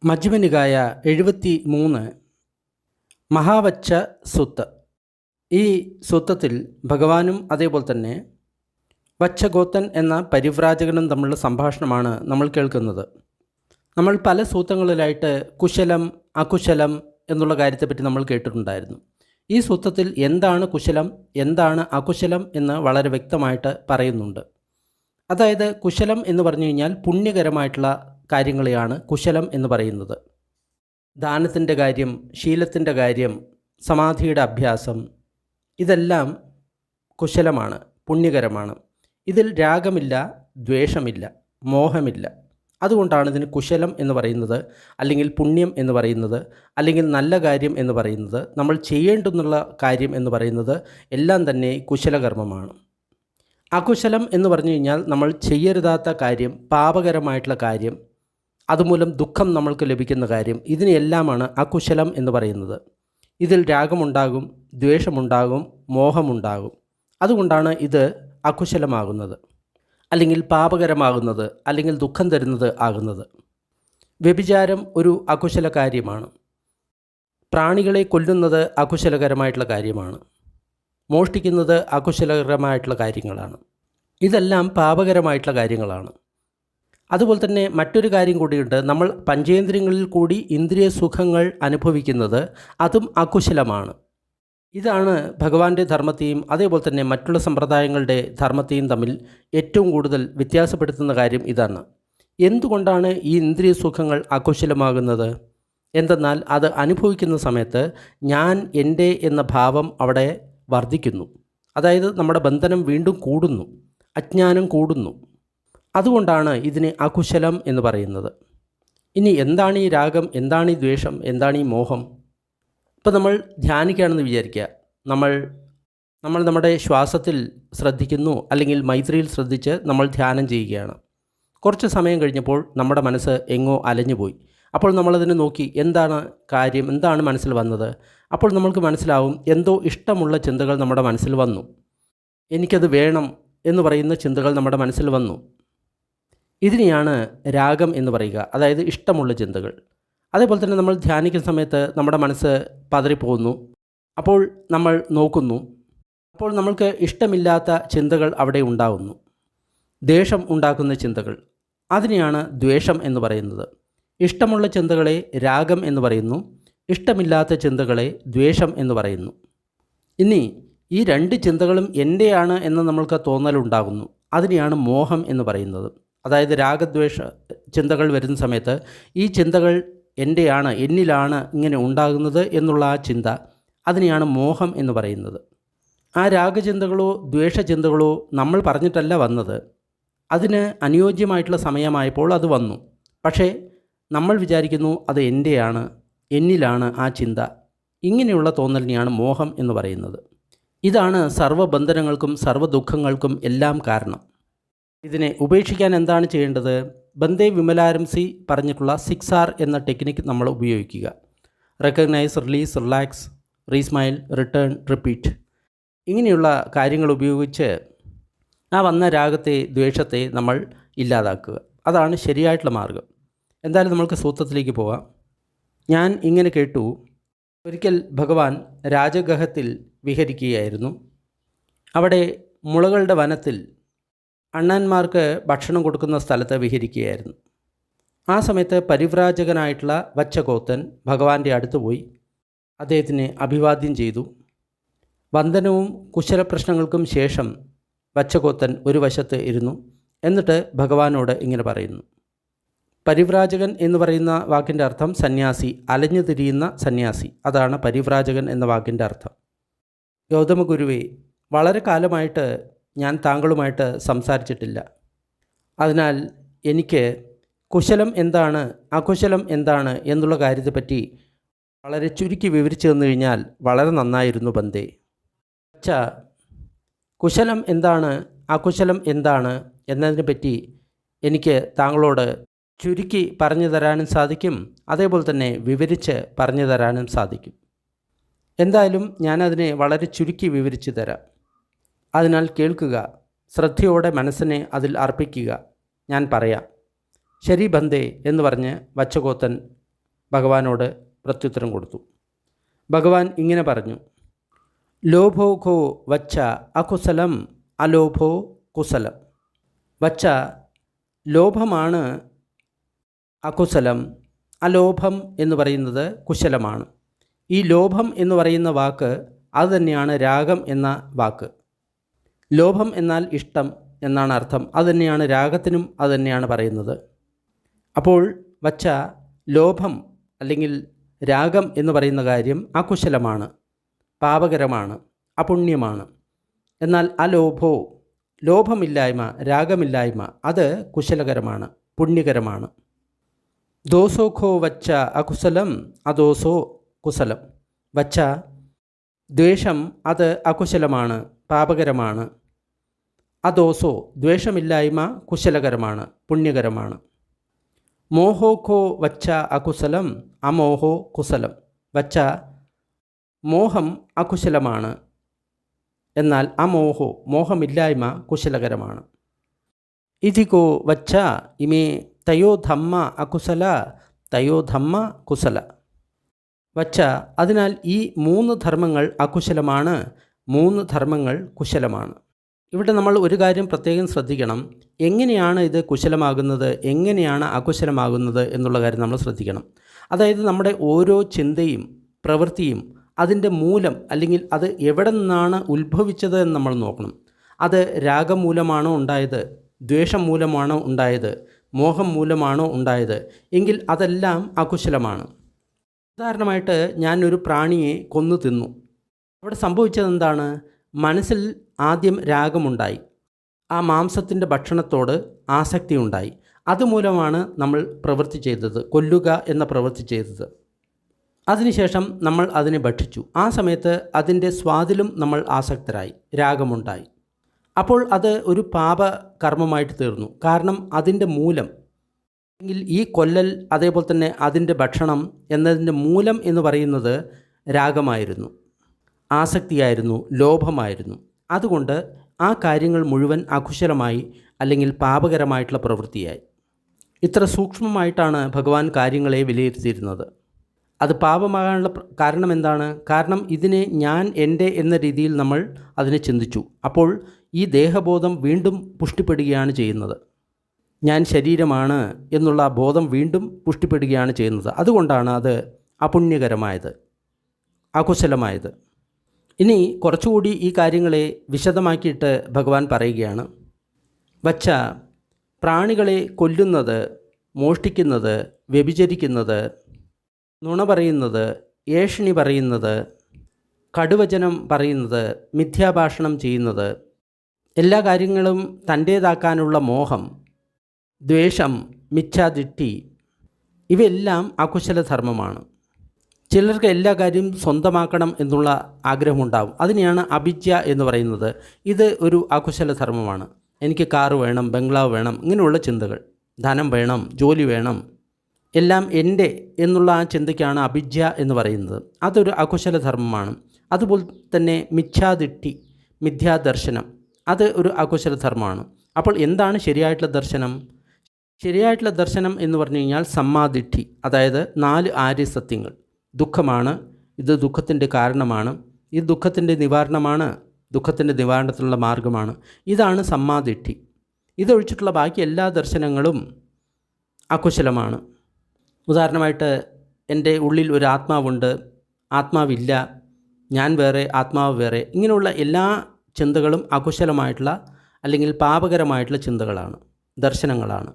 മജ്ജ്‌മ നികായ 73 മഹാവച്ച soothe. ഈ സൂത്രത്തിൽ ഭഗവാനും അതേപോലെ തന്നെ വച്ചഗോത്തൻ എന്ന പരിവ്രാജകനും തമ്മിലുള്ള സംഭാഷണമാണ് നമ്മൾ കേൾക്കുന്നത്. നമ്മൾ പല സൂത്രങ്ങളിലായിട്ട് കുശലം അകുശലം എന്നുള്ള കാര്യത്തെപ്പറ്റി നമ്മൾ കേട്ടിട്ടുണ്ടായിരുന്നു. ഈ സൂത്രത്തിൽ എന്താണ് കുശലം എന്താണ് അകുശലം എന്ന് വളരെ വ്യക്തമായിട്ട് പറയുന്നുണ്ട്. അതായത് കുശലം എന്ന് പറഞ്ഞു കഴിഞ്ഞാൽ പുണ്യകരമായിട്ടുള്ള കാര്യങ്ങളെയാണ് കുശലം എന്ന് പറയുന്നത്. ദാനത്തിൻ്റെ കാര്യം, ശീലത്തിൻ്റെ കാര്യം, സമാധിയുടെ അഭ്യാസം, ഇതെല്ലാം കുശലമാണ്, പുണ്യകരമാണ്. ഇതിൽ രാഗമില്ല, ദ്വേഷമില്ല, മോഹമില്ല. അതുകൊണ്ടാണ് ഇതിന് കുശലം എന്ന് പറയുന്നത്, അല്ലെങ്കിൽ പുണ്യം എന്ന് പറയുന്നത്, അല്ലെങ്കിൽ നല്ല കാര്യം എന്ന് പറയുന്നത്. നമ്മൾ ചെയ്യേണ്ടുന്നുള്ള കാര്യം എന്ന് പറയുന്നത് എല്ലാം തന്നെ കുശലകർമ്മമാണ്. അകുശലം എന്ന് പറഞ്ഞു കഴിഞ്ഞാൽ നമ്മൾ ചെയ്യരുതാത്ത കാര്യം, പാപകരമായിട്ടുള്ള കാര്യം, അതുമൂലം ദുഃഖം നമ്മൾക്ക് ലഭിക്കുന്ന കാര്യം, ഇതിനെല്ലാമാണ് അകുശലം എന്ന് പറയുന്നത്. ഇതിൽ രാഗമുണ്ടാകും, ദ്വേഷമുണ്ടാകും, മോഹമുണ്ടാകും. അതുകൊണ്ടാണ് ഇത് അകുശലമാകുന്നത്, അല്ലെങ്കിൽ പാപകരമാകുന്നത്, അല്ലെങ്കിൽ ദുഃഖം തരുന്നത് ആകുന്നത്. വ്യഭിചാരം ഒരു അകുശല കാര്യമാണ്. പ്രാണികളെ കൊല്ലുന്നത് അകുശലകരമായിട്ടുള്ള കാര്യമാണ്. മോഷ്ടിക്കുന്നത് അകുശലകരമായിട്ടുള്ള കാര്യങ്ങളാണ്. ഇതെല്ലാം പാപകരമായിട്ടുള്ള കാര്യങ്ങളാണ്. അതുപോലെ തന്നെ മറ്റൊരു കാര്യം കൂടിയുണ്ട്. നമ്മൾ പഞ്ചേന്ദ്രിയങ്ങളിൽ കൂടി ഇന്ദ്രിയ സുഖങ്ങൾ അനുഭവിക്കുന്നത് അതും അകുശലമാണ്. ഇതാണ് ഭഗവാന്റെ ധർമ്മത്തെയും അതേപോലെ തന്നെ മറ്റുള്ള സമ്പ്രദായങ്ങളുടെ ധർമ്മത്തെയും തമ്മിൽ ഏറ്റവും കൂടുതൽ വ്യത്യാസപ്പെടുത്തുന്ന കാര്യം ഇതാണ്. എന്തുകൊണ്ടാണ് ഈ ഇന്ദ്രിയ സുഖങ്ങൾ അകുശലമാകുന്നത്? എന്തെന്നാൽ അത് അനുഭവിക്കുന്ന സമയത്ത് ഞാൻ എൻ്റെ എന്ന ഭാവം അവിടെ വർദ്ധിക്കുന്നു. അതായത് നമ്മുടെ ബന്ധനം വീണ്ടും കൂടുന്നു, അജ്ഞാനം കൂടുന്നു. അതുകൊണ്ടാണ് ഇതിനെ അകുശലം എന്ന് പറയുന്നത്. ഇനി എന്താണ് ഈ രാഗം, എന്താണ് ഈ ദ്വേഷം, എന്താണ് ഈ മോഹം? ഇപ്പോൾ നമ്മൾ ധ്യാനിക്കുകയാണെന്ന് വിചാരിക്കുക. നമ്മൾ നമ്മുടെ ശ്വാസത്തിൽ ശ്രദ്ധിക്കുന്നു, അല്ലെങ്കിൽ മൈത്രിയിൽ ശ്രദ്ധിച്ച് നമ്മൾ ധ്യാനം ചെയ്യുകയാണ്. കുറച്ച് സമയം കഴിഞ്ഞപ്പോൾ നമ്മുടെ മനസ്സ് എങ്ങോ അലഞ്ഞുപോയി. അപ്പോൾ നമ്മളതിനെ നോക്കി എന്താണ് കാര്യം, എന്താണ് മനസ്സിൽ വന്നത്? അപ്പോൾ നമ്മൾക്ക് മനസ്സിലാവും എന്തോ ഇഷ്ടമുള്ള ചിന്തകൾ നമ്മുടെ മനസ്സിൽ വന്നു. എനിക്കത് വേണം എന്ന് പറയുന്ന ചിന്തകൾ നമ്മുടെ മനസ്സിൽ വന്നു. ഇതിനെയാണ് രാഗം എന്ന് പറയുക, അതായത് ഇഷ്ടമുള്ള ചിന്തകൾ. അതേപോലെ തന്നെ നമ്മൾ ധ്യാനിക്കുന്ന സമയത്ത് നമ്മുടെ മനസ്സ് പതറിപ്പോകുന്നു. അപ്പോൾ നമ്മൾ നോക്കുന്നു. അപ്പോൾ നമ്മൾക്ക് ഇഷ്ടമില്ലാത്ത ചിന്തകൾ അവിടെ ഉണ്ടാകുന്നു. ദ്വേഷം ഉണ്ടാക്കുന്ന ചിന്തകൾ, അതിനെയാണ് ദ്വേഷം എന്ന് പറയുന്നത്. ഇഷ്ടമുള്ള ചിന്തകളെ രാഗം എന്ന് പറയുന്നു, ഇഷ്ടമില്ലാത്ത ചിന്തകളെ ദ്വേഷം എന്ന് പറയുന്നു. ഇനി ഈ രണ്ട് ചിന്തകളും എൻ്റെയാണ് എന്ന് നമ്മൾക്ക് തോന്നലുണ്ടാകുന്നു. അതിനെയാണ് മോഹം എന്ന് പറയുന്നത്. അതായത് രാഗദ്വേഷ ചിന്തകൾ വരുന്ന സമയത്ത് ഈ ചിന്തകൾ എൻ്റെയാണ്, എന്നിലാണ് ഇങ്ങനെ ഉണ്ടാകുന്നത് എന്നുള്ള ആ ചിന്ത, അതിനെയാണ് മോഹം എന്ന് പറയുന്നത്. ആ രാഗചിന്തകളോ ദ്വേഷചിന്തകളോ നമ്മൾ പറഞ്ഞിട്ടല്ല വന്നത്. അതിന് അനുയോജ്യമായിട്ടുള്ള സമയമായപ്പോൾ അത് വന്നു. പക്ഷേ നമ്മൾ വിചാരിക്കുന്നു അത് എൻ്റെയാണ്, എന്നിലാണ് ആ ചിന്ത. ഇങ്ങനെയുള്ള തോന്നലിനെയാണ് മോഹം എന്ന് പറയുന്നത്. ഇതാണ് സർവ്വബന്ധനങ്ങൾക്കും സർവ്വദുഃഖങ്ങൾക്കും എല്ലാം കാരണം. ഇതിനെ ഉപേക്ഷിക്കാൻ എന്താണ് ചെയ്യേണ്ടത്? ബന്ദേ വിമലാരംസി പറഞ്ഞിട്ടുള്ള 6R എന്ന ടെക്നിക്ക് നമ്മൾ ഉപയോഗിക്കുക. Recognise, release, relax, resmile, return, repeat. ഇങ്ങനെയുള്ള കാര്യങ്ങൾ ഉപയോഗിച്ച് ആ വന്ന രാഗത്തെ ദ്വേഷത്തെ നമ്മൾ ഇല്ലാതാക്കുക. അതാണ് ശരിയായിട്ടുള്ള മാർഗം. എന്തായാലും നമ്മൾക്ക് സൂത്രത്തിലേക്ക് പോവാം. ഞാൻ ഇങ്ങനെ കേട്ടു, ഒരിക്കൽ ഭഗവാൻ രാജഗഹത്തിൽ വിഹരിക്കുകയായിരുന്നു. അവിടെ മുളകളുടെ വനത്തിൽ അണ്ണന്മാർക്ക് ഭക്ഷണം കൊടുക്കുന്ന സ്ഥലത്ത് വിഹരിക്കുകയായിരുന്നു. ആ സമയത്ത് പരിവ്രാജകനായിട്ടുള്ള വച്ചഗോത്തൻ ഭഗവാന്റെ അടുത്ത് പോയി അദ്ദേഹത്തിനെ അഭിവാദ്യം ചെയ്തു. വന്ദനവും കുശലപ്രശ്നങ്ങൾക്കും ശേഷം വച്ചഗോത്തൻ ഒരു വശത്ത് ഇരുന്നു. എന്നിട്ട് ഭഗവാനോട് ഇങ്ങനെ പറയുന്നു. പരിവ്രാജകൻ എന്ന് പറയുന്ന വാക്കിൻ്റെ അർത്ഥം സന്യാസി, അലഞ്ഞു തിരിയുന്ന സന്യാസി. അതാണ് പരിവ്രാജകൻ എന്ന വാക്കിൻ്റെ അർത്ഥം. ഗൗതമ ഗുരുവേ, വളരെ കാലമായിട്ട് ഞാൻ താങ്കളുമായിട്ട് സംസാരിച്ചിട്ടില്ല. അതിനാൽ എനിക്ക് കുശലം എന്താണ് അകുശലം എന്താണ് എന്നുള്ള കാര്യത്തെപ്പറ്റി വളരെ ചുരുക്കി വിവരിച്ചു തന്നു കഴിഞ്ഞാൽ വളരെ നന്നായിരുന്നു ബന്ദേ. അച്ഛാ, കുശലം എന്താണ് അകുശലം എന്താണ് എന്നതിനെപ്പറ്റി എനിക്ക് താങ്കളോട് ചുരുക്കി പറഞ്ഞു തരാനും സാധിക്കും, അതേപോലെ തന്നെ വിവരിച്ച് പറഞ്ഞു തരാനും സാധിക്കും. എന്തായാലും ഞാനതിനെ വളരെ ചുരുക്കി വിവരിച്ചു തരാം. അതിനാൽ കേൾക്കുക, ശ്രദ്ധയോടെ മനസ്സിനെ അതിൽ അർപ്പിക്കുക. ഞാൻ പറയാം. ശരി ബന്ദേ എന്ന് പറഞ്ഞ് വച്ചഗോത്തൻ ഭഗവാനോട് പ്രത്യുത്തരം കൊടുത്തു. ഭഗവാൻ ഇങ്ങനെ പറഞ്ഞു: ലോഭോ ഖോ വച്ച അകുശലം അലോഭോ കുശലം. വച്ച ലോഭമാണ് അകുശലം, അലോഭം എന്ന് പറയുന്നത് കുശലമാണ്. ഈ ലോഭം എന്ന് പറയുന്ന വാക്ക് അത് തന്നെയാണ് രാഗം എന്ന വാക്ക്. ലോഭം എന്നാൽ ഇഷ്ടം എന്നാണ് അർത്ഥം. അതുതന്നെയാണ് രാഗത്തിനും അതുതന്നെയാണ് പറയുന്നത്. അപ്പോൾ വച്ച ലോഭം അല്ലെങ്കിൽ രാഗം എന്ന് പറയുന്ന കാര്യം അകുശലമാണ്, പാപകരമാണ്, അപുണ്യമാണ്. എന്നാൽ അലോഭോ, ലോഭമില്ലായ്മ, രാഗമില്ലായ്മ, അത് കുശലകരമാണ്, പുണ്യകരമാണ്. ദോസോഖോ വച്ച അകുശലം അദോസോ കുശലം. വച്ച ദ്വേഷം, അത് അകുശലമാണ്, പാപകരമാണ്. അദോസോ, ദ്വേഷമില്ലായ്മ കുശലകരമാണ്, പുണ്യകരമാണ്. മോഹോഖോ വച്ച അകുശലം അമോഹോ കുശലം. വച്ച മോഹം അകുശലമാണ്, എന്നാൽ അമോഹോ, മോഹമില്ലായ്മ കുശലകരമാണ്. ഇതികോ വച്ച ഇമേ തയോ ധമ്മ അകുശല തയോ ധമ്മ കുശല. വച്ച, അതിനാൽ ഈ 3 ധർമ്മങ്ങൾ അകുശലമാണ്, 3 ധർമ്മങ്ങൾ കുശലമാണ്. ഇവിടെ നമ്മൾ ഒരു കാര്യം പ്രത്യേകം ശ്രദ്ധിക്കണം. എങ്ങനെയാണ് ഇത് കുശലമാകുന്നത്, എങ്ങനെയാണ് അകുശലമാകുന്നത് എന്നുള്ള കാര്യം നമ്മൾ ശ്രദ്ധിക്കണം. അതായത് നമ്മുടെ ഓരോ ചിന്തയും പ്രവൃത്തിയും അതിൻ്റെ മൂലം, അല്ലെങ്കിൽ അത് എവിടെ നിന്നാണ് ഉത്ഭവിച്ചത് എന്ന് നമ്മൾ നോക്കണം. അത് രാഗം മൂലമാണോ ഉണ്ടായത്, ദ്വേഷം മൂലമാണോ ഉണ്ടായത്, മോഹം മൂലമാണോ ഉണ്ടായത് എങ്കിൽ അതെല്ലാം അകുശലമാണ്. ഉദാഹരണമായിട്ട് ഞാനൊരു പ്രാണിയെ കൊന്നു തിന്നു. അവിടെ സംഭവിച്ചത് എന്താണ്? മനസ്സിൽ ആദ്യം രാഗമുണ്ടായി, ആ മാംസത്തിൻ്റെ ഭക്ഷണത്തോട് ആസക്തി ഉണ്ടായി. അതുമൂലമാണ് നമ്മൾ പ്രവൃത്തി ചെയ്തത്, കൊല്ലുക എന്ന പ്രവൃത്തി ചെയ്തത്. അതിനുശേഷം നമ്മൾ അതിനെ ഭക്ഷിച്ചു. ആ സമയത്ത് അതിൻ്റെ സ്വാദിലും നമ്മൾ ആസക്തരായി, രാഗമുണ്ടായി. അപ്പോൾ അത് ഒരു പാപകർമ്മമായിട്ട് തീർന്നു. കാരണം അതിൻ്റെ മൂലം, അല്ലെങ്കിൽ ഈ കൊല്ലൽ, അതേപോലെ തന്നെ അതിൻ്റെ ഭക്ഷണം എന്നതിൻ്റെ മൂലം എന്ന് പറയുന്നത് രാഗമായിരുന്നു, ആസക്തിയായിരുന്നു, ലോഭമായിരുന്നു. അതുകൊണ്ട് ആ കാര്യങ്ങൾ മുഴുവൻ അകുശലമായി, അല്ലെങ്കിൽ പാപകരമായിട്ടുള്ള പ്രവൃത്തിയായി. ഇത്ര സൂക്ഷ്മമായിട്ടാണ് ഭഗവാൻ കാര്യങ്ങളെ വിലയിരുത്തിയിരുന്നത്. അത് പാപമാകാനുള്ള കാരണം എന്താണ്? കാരണം ഇതിനെ ഞാൻ, എൻ്റെ എന്ന രീതിയിൽ നമ്മൾ അതിനെ ചിന്തിച്ചു. അപ്പോൾ ഈ ദേഹബോധം വീണ്ടും പുഷ്ടിപ്പെടുകയാണ് ചെയ്യുന്നത്. ഞാൻ ശരീരമാണ് എന്നുള്ള ബോധം വീണ്ടും പുഷ്ടിപ്പെടുകയാണ് ചെയ്യുന്നത്. അതുകൊണ്ടാണ് അത് അപുണ്യകരമായത്, അകുശലമായത്. ഇനി കുറച്ചുകൂടി ഈ കാര്യങ്ങളെ വിശദമാക്കിയിട്ട് ഭഗവാൻ പറയുകയാണ്. വച്ച പ്രാണികളെ കൊല്ലുന്നത്, മോഷ്ടിക്കുന്നത്, വ്യഭിചരിക്കുന്നത്, നുണ പറയുന്നത്, ഏഷണി പറയുന്നത്, കടുവചനം പറയുന്നത്, മിഥ്യാഭാഷണം ചെയ്യുന്നത്, എല്ലാ കാര്യങ്ങളും തൻ്റേതാക്കാനുള്ള മോഹം, ദ്വേഷം, മിഥ്യാദിഷ്ടി, ഇവയെല്ലാം അകുശലധർമ്മമാണ്. ചിലർക്ക് എല്ലാ കാര്യവും സ്വന്തമാക്കണം എന്നുള്ള ആഗ്രഹമുണ്ടാകും. അതിനെയാണ് അഭിജ്ഞ എന്ന് പറയുന്നത്. ഇത് ഒരു അകുശലധർമ്മമാണ്. എനിക്ക് കാറ് വേണം, ബംഗ്ലാവ് വേണം, ഇങ്ങനെയുള്ള ചിന്തകൾ, ധനം വേണം, ജോലി വേണം, എല്ലാം എൻ്റെ എന്നുള്ള ആ ചിന്തയ്ക്കാണ് അഭിജ്ഞ എന്ന് പറയുന്നത്. അതൊരു അകുശലധർമ്മമാണ്. അതുപോലെ തന്നെ മിഥ്യാദിഷ്ടി, മിഥ്യാദർശനം, അത് ഒരു അകുശലധർമ്മമാണ്. അപ്പോൾ എന്താണ് ശരിയായിട്ടുള്ള ദർശനം? ശരിയായിട്ടുള്ള ദർശനം എന്ന് പറഞ്ഞു കഴിഞ്ഞാൽ സമ്മാദിഷ്ടി, അതായത് 4 ആര്യസത്യങ്ങൾ. ദുഃഖമാണ്, ഇത് ദുഃഖത്തിൻ്റെ കാരണമാണ്, ഇത് ദുഃഖത്തിൻ്റെ നിവാരണമാണ്, ദുഃഖത്തിൻ്റെ നിവാരണത്തിനുള്ള മാർഗമാണ്. ഇതാണ് സമ്മാദിഷ്ടി. ഇതൊഴിച്ചിട്ടുള്ള ബാക്കി എല്ലാ ദർശനങ്ങളും അകുശലമാണ്. ഉദാഹരണമായിട്ട് എൻ്റെ ഉള്ളിൽ ഒരു ആത്മാവുണ്ട്, ആത്മാവില്ല, ഞാൻ വേറെ, ആത്മാവ് വേറെ, ഇങ്ങനെയുള്ള എല്ലാ ചിന്തകളും അകുശലമായിട്ടുള്ള അല്ലെങ്കിൽ പാപകരമായിട്ടുള്ള ചിന്തകളാണ്, ദർശനങ്ങളാണ്.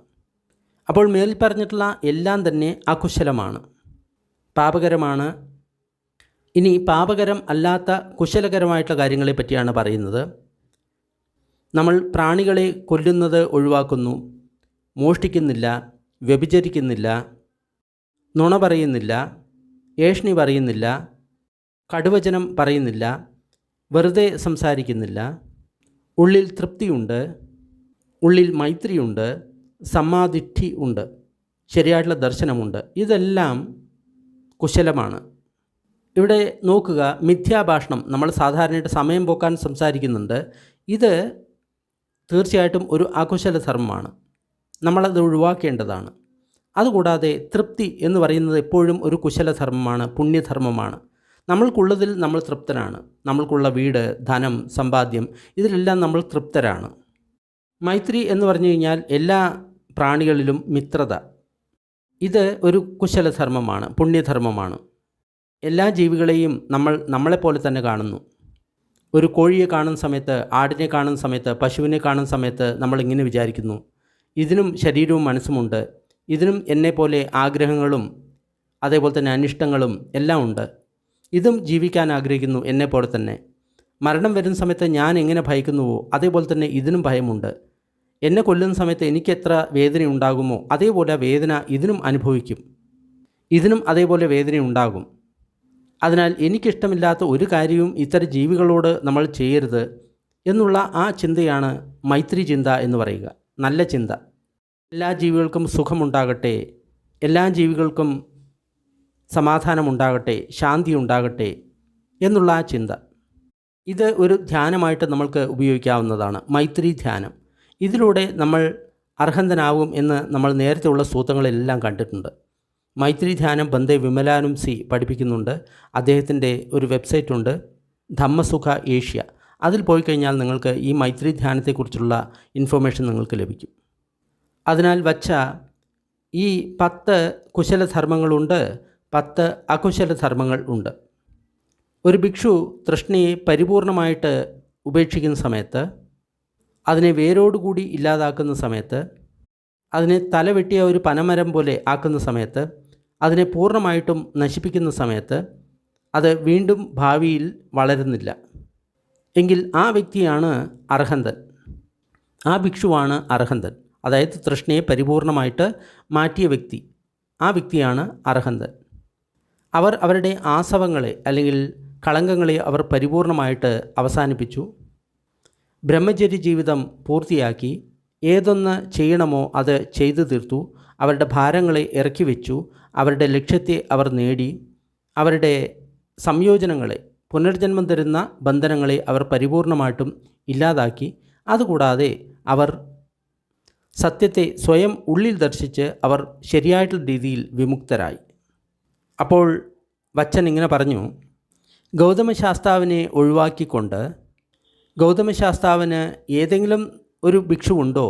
അപ്പോൾ മേൽ പറഞ്ഞിട്ടുള്ള എല്ലാം തന്നെ അകുശലമാണ്, പാപകരമാണ്. ഇനി പാപകരം അല്ലാത്ത കുശലകരമായിട്ടുള്ള കാര്യങ്ങളെ പറ്റിയാണ് പറയുന്നത്. നമ്മൾ പ്രാണികളെ കൊല്ലുന്നത് ഒഴിവാക്കുന്നു, മോഷ്ടിക്കുന്നില്ല, വ്യഭിചരിക്കുന്നില്ല, നുണ പറയുന്നില്ല, ഏഷണി പറയുന്നില്ല, കടുവചനം പറയുന്നില്ല, വെറുതെ സംസാരിക്കുന്നില്ല, ഉള്ളിൽ തൃപ്തിയുണ്ട്, ഉള്ളിൽ മൈത്രിയുണ്ട്, സമ്മാദിഷ്ടി ഉണ്ട്, ശരിയായിട്ടുള്ള ദർശനമുണ്ട്. ഇതെല്ലാം കുശലമാണ്. ഇവിടെ നോക്കുക, മിഥ്യാഭാഷണം, നമ്മൾ സാധാരണയായിട്ട് സമയം പോക്കാൻ സംസാരിക്കുന്നുണ്ട്. ഇത് തീർച്ചയായിട്ടും ഒരു അകുശല ധർമ്മമാണ്. നമ്മളത് ഒഴിവാക്കേണ്ടതാണ്. അതുകൂടാതെ തൃപ്തി എന്ന് പറയുന്നത് എപ്പോഴും ഒരു കുശലധർമ്മമാണ്, പുണ്യധർമ്മമാണ്. നമ്മൾക്കുള്ളതിൽ നമ്മൾ തൃപ്തനാണ്. നമ്മൾക്കുള്ള വീട്, ധനം, സമ്പാദ്യം, ഇതിലെല്ലാം നമ്മൾ തൃപ്തരാണ്. മൈത്രി എന്ന് പറഞ്ഞു കഴിഞ്ഞാൽ എല്ലാ പ്രാണികളിലും മിത്രത. ഇത് ഒരു കുശലധർമ്മമാണ്, പുണ്യധർമ്മമാണ്. എല്ലാ ജീവികളെയും നമ്മളെപ്പോലെ തന്നെ കാണുന്നു. ഒരു കോഴിയെ കാണുന്ന സമയത്ത്, ആടിനെ കാണുന്ന സമയത്ത്, പശുവിനെ കാണുന്ന സമയത്ത് നമ്മളിങ്ങനെ വിചാരിക്കുന്നു, ഇതിനും ശരീരവും മനസ്സുമുണ്ട്, ഇതിനും എന്നെപ്പോലെ ആഗ്രഹങ്ങളും അതേപോലെ തന്നെ അനിഷ്ടങ്ങളും എല്ലാം ഉണ്ട്, ഇതും ജീവിക്കാൻ ആഗ്രഹിക്കുന്നു എന്നെപ്പോലെ തന്നെ. മരണം വരുന്ന സമയത്ത് ഞാൻ എങ്ങനെ ഭയക്കുന്നുവോ അതേപോലെ തന്നെ ഇതിനും ഭയമുണ്ട്. എന്നെ കൊല്ലുന്ന സമയത്ത് എനിക്കെത്ര വേദന ഉണ്ടാകുമോ അതേപോലെ വേദന ഇതിനും അനുഭവിക്കും, ഇതിനും അതേപോലെ വേദന ഉണ്ടാകും. അതിനാൽ എനിക്കിഷ്ടമില്ലാത്ത ഒരു കാര്യവും ഇത്തരം ജീവികളോട് നമ്മൾ ചെയ്യരുത് എന്നുള്ള ആ ചിന്തയാണ് മൈത്രി ചിന്ത എന്ന് പറയുക, നല്ല ചിന്ത. എല്ലാ ജീവികൾക്കും സുഖമുണ്ടാകട്ടെ, എല്ലാ ജീവികൾക്കും സമാധാനമുണ്ടാകട്ടെ, ശാന്തി ഉണ്ടാകട്ടെ എന്നുള്ള ആ ചിന്ത. ഇത് ഒരു ധ്യാനമായിട്ട് നമ്മൾക്ക് ഉപയോഗിക്കാവുന്നതാണ്, മൈത്രി ധ്യാനം. ഇതിലൂടെ നമ്മൾ അർഹന്തനാവും എന്ന് നമ്മൾ നേരത്തെയുള്ള സൂത്രങ്ങളെല്ലാം കണ്ടിട്ടുണ്ട്. മൈത്രി ധ്യാനം ബന്ദേ വിമലാനും സി പഠിപ്പിക്കുന്നുണ്ട്. അദ്ദേഹത്തിൻ്റെ ഒരു വെബ്സൈറ്റുണ്ട്, ധമ്മസുഖ ഏഷ്യ. അതിൽ പോയി കഴിഞ്ഞാൽ നിങ്ങൾക്ക് ഈ മൈത്രി ധ്യാനത്തെക്കുറിച്ചുള്ള ഇൻഫർമേഷൻ നിങ്ങൾക്ക് ലഭിക്കും. അതിനാൽ വച്ച ഈ 10 കുശലധർമ്മങ്ങളുണ്ട്, 10 അകുശലധർമ്മങ്ങൾ ഉണ്ട്. ഒരു ഭിക്ഷു തൃഷ്ണയെ പരിപൂർണമായിട്ട് ഉപേക്ഷിക്കുന്ന സമയത്ത്, അതിനെ വേരോടുകൂടി ഇല്ലാതാക്കുന്ന സമയത്ത്, അതിനെ തലവെട്ടിയ ഒരു പനമരം പോലെ ആക്കുന്ന സമയത്ത്, അതിനെ പൂർണ്ണമായിട്ടും നശിപ്പിക്കുന്ന സമയത്ത് അത് വീണ്ടും ഭാവിയിൽ വളരുന്നില്ല എങ്കിൽ ആ വ്യക്തിയാണ് അർഹന്തൻ, ആ ഭിക്ഷുവാണ് അർഹന്തൻ. അതായത് തൃഷ്ണയെ പരിപൂർണമായിട്ട് മാറ്റിയ വ്യക്തി, ആ വ്യക്തിയാണ് അർഹന്തൻ. അവർ അവരുടെ ആസവങ്ങളെ അല്ലെങ്കിൽ കളങ്കങ്ങളെ അവർ പരിപൂർണമായിട്ട് അവസാനിപ്പിച്ചു, ബ്രഹ്മചര്യ ജീവിതം പൂർത്തിയാക്കി, ഏതൊന്ന് ചെയ്യണമോ അത് ചെയ്തു തീർത്തു, അവരുടെ ഭാരങ്ങളെ ഇറക്കി വെച്ചു, അവരുടെ ലക്ഷ്യത്തെ അവർ നേടി, അവരുടെ സംയോജനങ്ങളെ, പുനർജന്മം തരുന്ന ബന്ധനങ്ങളെ അവർ പരിപൂർണമായിട്ടും ഇല്ലാതാക്കി. അതുകൂടാതെ അവർ സത്യത്തെ സ്വയം ഉള്ളിൽ ദർശിച്ച് അവർ ശരിയായിട്ടുള്ള രീതിയിൽ വിമുക്തരായി. അപ്പോൾ വച്ചൻ ഇങ്ങനെ പറഞ്ഞു, ഗൗതമശാസ്താവിനെ ഒഴിവാക്കിക്കൊണ്ട് ഗൗതമശാസ്താവിന് ഏതെങ്കിലും ഒരു ഭിക്ഷുവുണ്ടോ?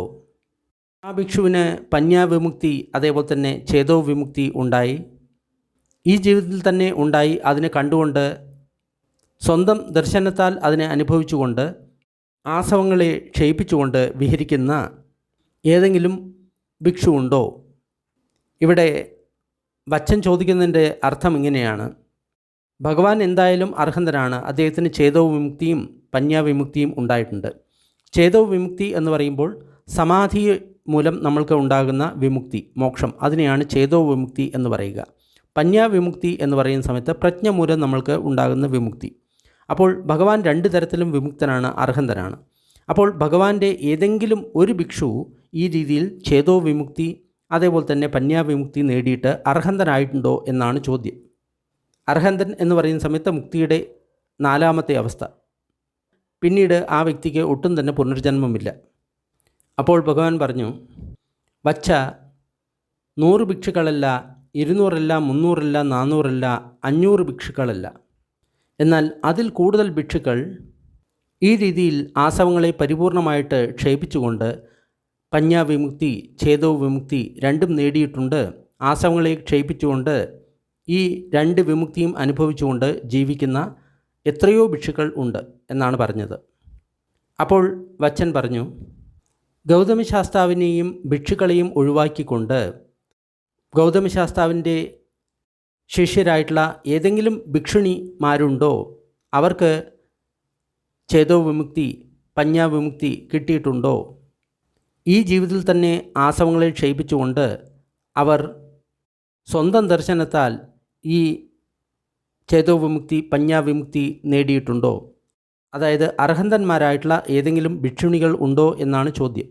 ആ ഭിക്ഷുവിന് പന്യാവിമുക്തി അതേപോലെ തന്നെ ചേതോ വിമുക്തി ഉണ്ടായി, ഈ ജീവിതത്തിൽ തന്നെ ഉണ്ടായി. അതിനെ കണ്ടുകൊണ്ട് സ്വന്തം ദർശനത്താൽ അതിനെ അനുഭവിച്ചുകൊണ്ട് ആസവങ്ങളെ ക്ഷയിപ്പിച്ചുകൊണ്ട് വിഹരിക്കുന്ന ഏതെങ്കിലും ഭിക്ഷുവുണ്ടോ? ഇവിടെ വച്ചൻ ചോദിക്കുന്നതിൻ്റെ അർത്ഥം ഇങ്ങനെയാണ്, ഭഗവാൻ എന്തായാലും അർഹന്തനാണ്, അദ്ദേഹത്തിന് ചേതോ വിമുക്തിയും പന്യാവിമുക്തിയും ഉണ്ടായിട്ടുണ്ട്. ചേതോ വിമുക്തി എന്ന് പറയുമ്പോൾ സമാധി മൂലം നമ്മൾക്ക് ഉണ്ടാകുന്ന വിമുക്തി, മോക്ഷം, അതിനെയാണ് ചേതോ വിമുക്തി എന്ന് പറയുക. പന്യാവിമുക്തി എന്ന് പറയുന്ന സമയത്ത് പ്രജ്ഞ മൂലം നമ്മൾക്ക് ഉണ്ടാകുന്ന വിമുക്തി. അപ്പോൾ ഭഗവാൻ 2 തരത്തിലും വിമുക്തനാണ്, അർഹന്തനാണ്. അപ്പോൾ ഭഗവാന്റെ ഏതെങ്കിലും ഒരു ഭിക്ഷു ഈ രീതിയിൽ ചേതോ വിമുക്തി അതേപോലെ തന്നെ പന്യാവിമുക്തി നേടിയിട്ട് അർഹന്തനായിട്ടുണ്ടോ എന്നാണ് ചോദ്യം. അർഹന്തൻ എന്ന് പറയുന്ന സമയത്ത് മുക്തിയുടെ 4ാമത്തെ അവസ്ഥ. പിന്നീട് ആ വ്യക്തിക്ക് ഒട്ടും തന്നെ പുനർജന്മമില്ല. അപ്പോൾ ഭഗവാൻ പറഞ്ഞു, വച്ച 100 ഭിക്ഷുക്കളല്ല, 200 അല്ല, 300 അല്ല, 400 അല്ല, 500 ഭിക്ഷുക്കളല്ല, എന്നാൽ അതിൽ കൂടുതൽ ഭിക്ഷുക്കൾ ഈ രീതിയിൽ ആസവങ്ങളെ പരിപൂർണമായിട്ട് ക്ഷയിപ്പിച്ചുകൊണ്ട് പന്യാവിമുക്തി ചേതോ വിമുക്തി രണ്ടും നേടിയിട്ടുണ്ട്. ആസവങ്ങളെ ക്ഷയിപ്പിച്ചുകൊണ്ട് ഈ 2 വിമുക്തിയും അനുഭവിച്ചുകൊണ്ട് ജീവിക്കുന്ന എത്രയോ ഭിക്ഷുക്കൾ ഉണ്ട് എന്നാണ് പറഞ്ഞത്. അപ്പോൾ വച്ചൻ പറഞ്ഞു, ഗൗതമശാസ്താവിനെയും ഭിക്ഷുക്കളെയും ഒഴിവാക്കിക്കൊണ്ട് ഗൗതമശാസ്താവിൻ്റെ ശിഷ്യരായിട്ടുള്ള ഏതെങ്കിലും ഭിക്ഷുണിമാരുണ്ടോ? അവർക്ക് ചേതോ വിമുക്തി പന്യാവിമുക്തി കിട്ടിയിട്ടുണ്ടോ? ഈ ജീവിതത്തിൽ തന്നെ ആസവങ്ങളെ ക്ഷയിപ്പിച്ചുകൊണ്ട് അവർ സ്വന്തം ദർശനത്താൽ ഈ ചേതോ വിമുക്തി പന്യാവിമുക്തി നേടിയിട്ടുണ്ടോ? അതായത് അർഹന്തന്മാരായിട്ടുള്ള ഏതെങ്കിലും ഭിക്ഷുണികൾ ഉണ്ടോ എന്നാണ് ചോദ്യം.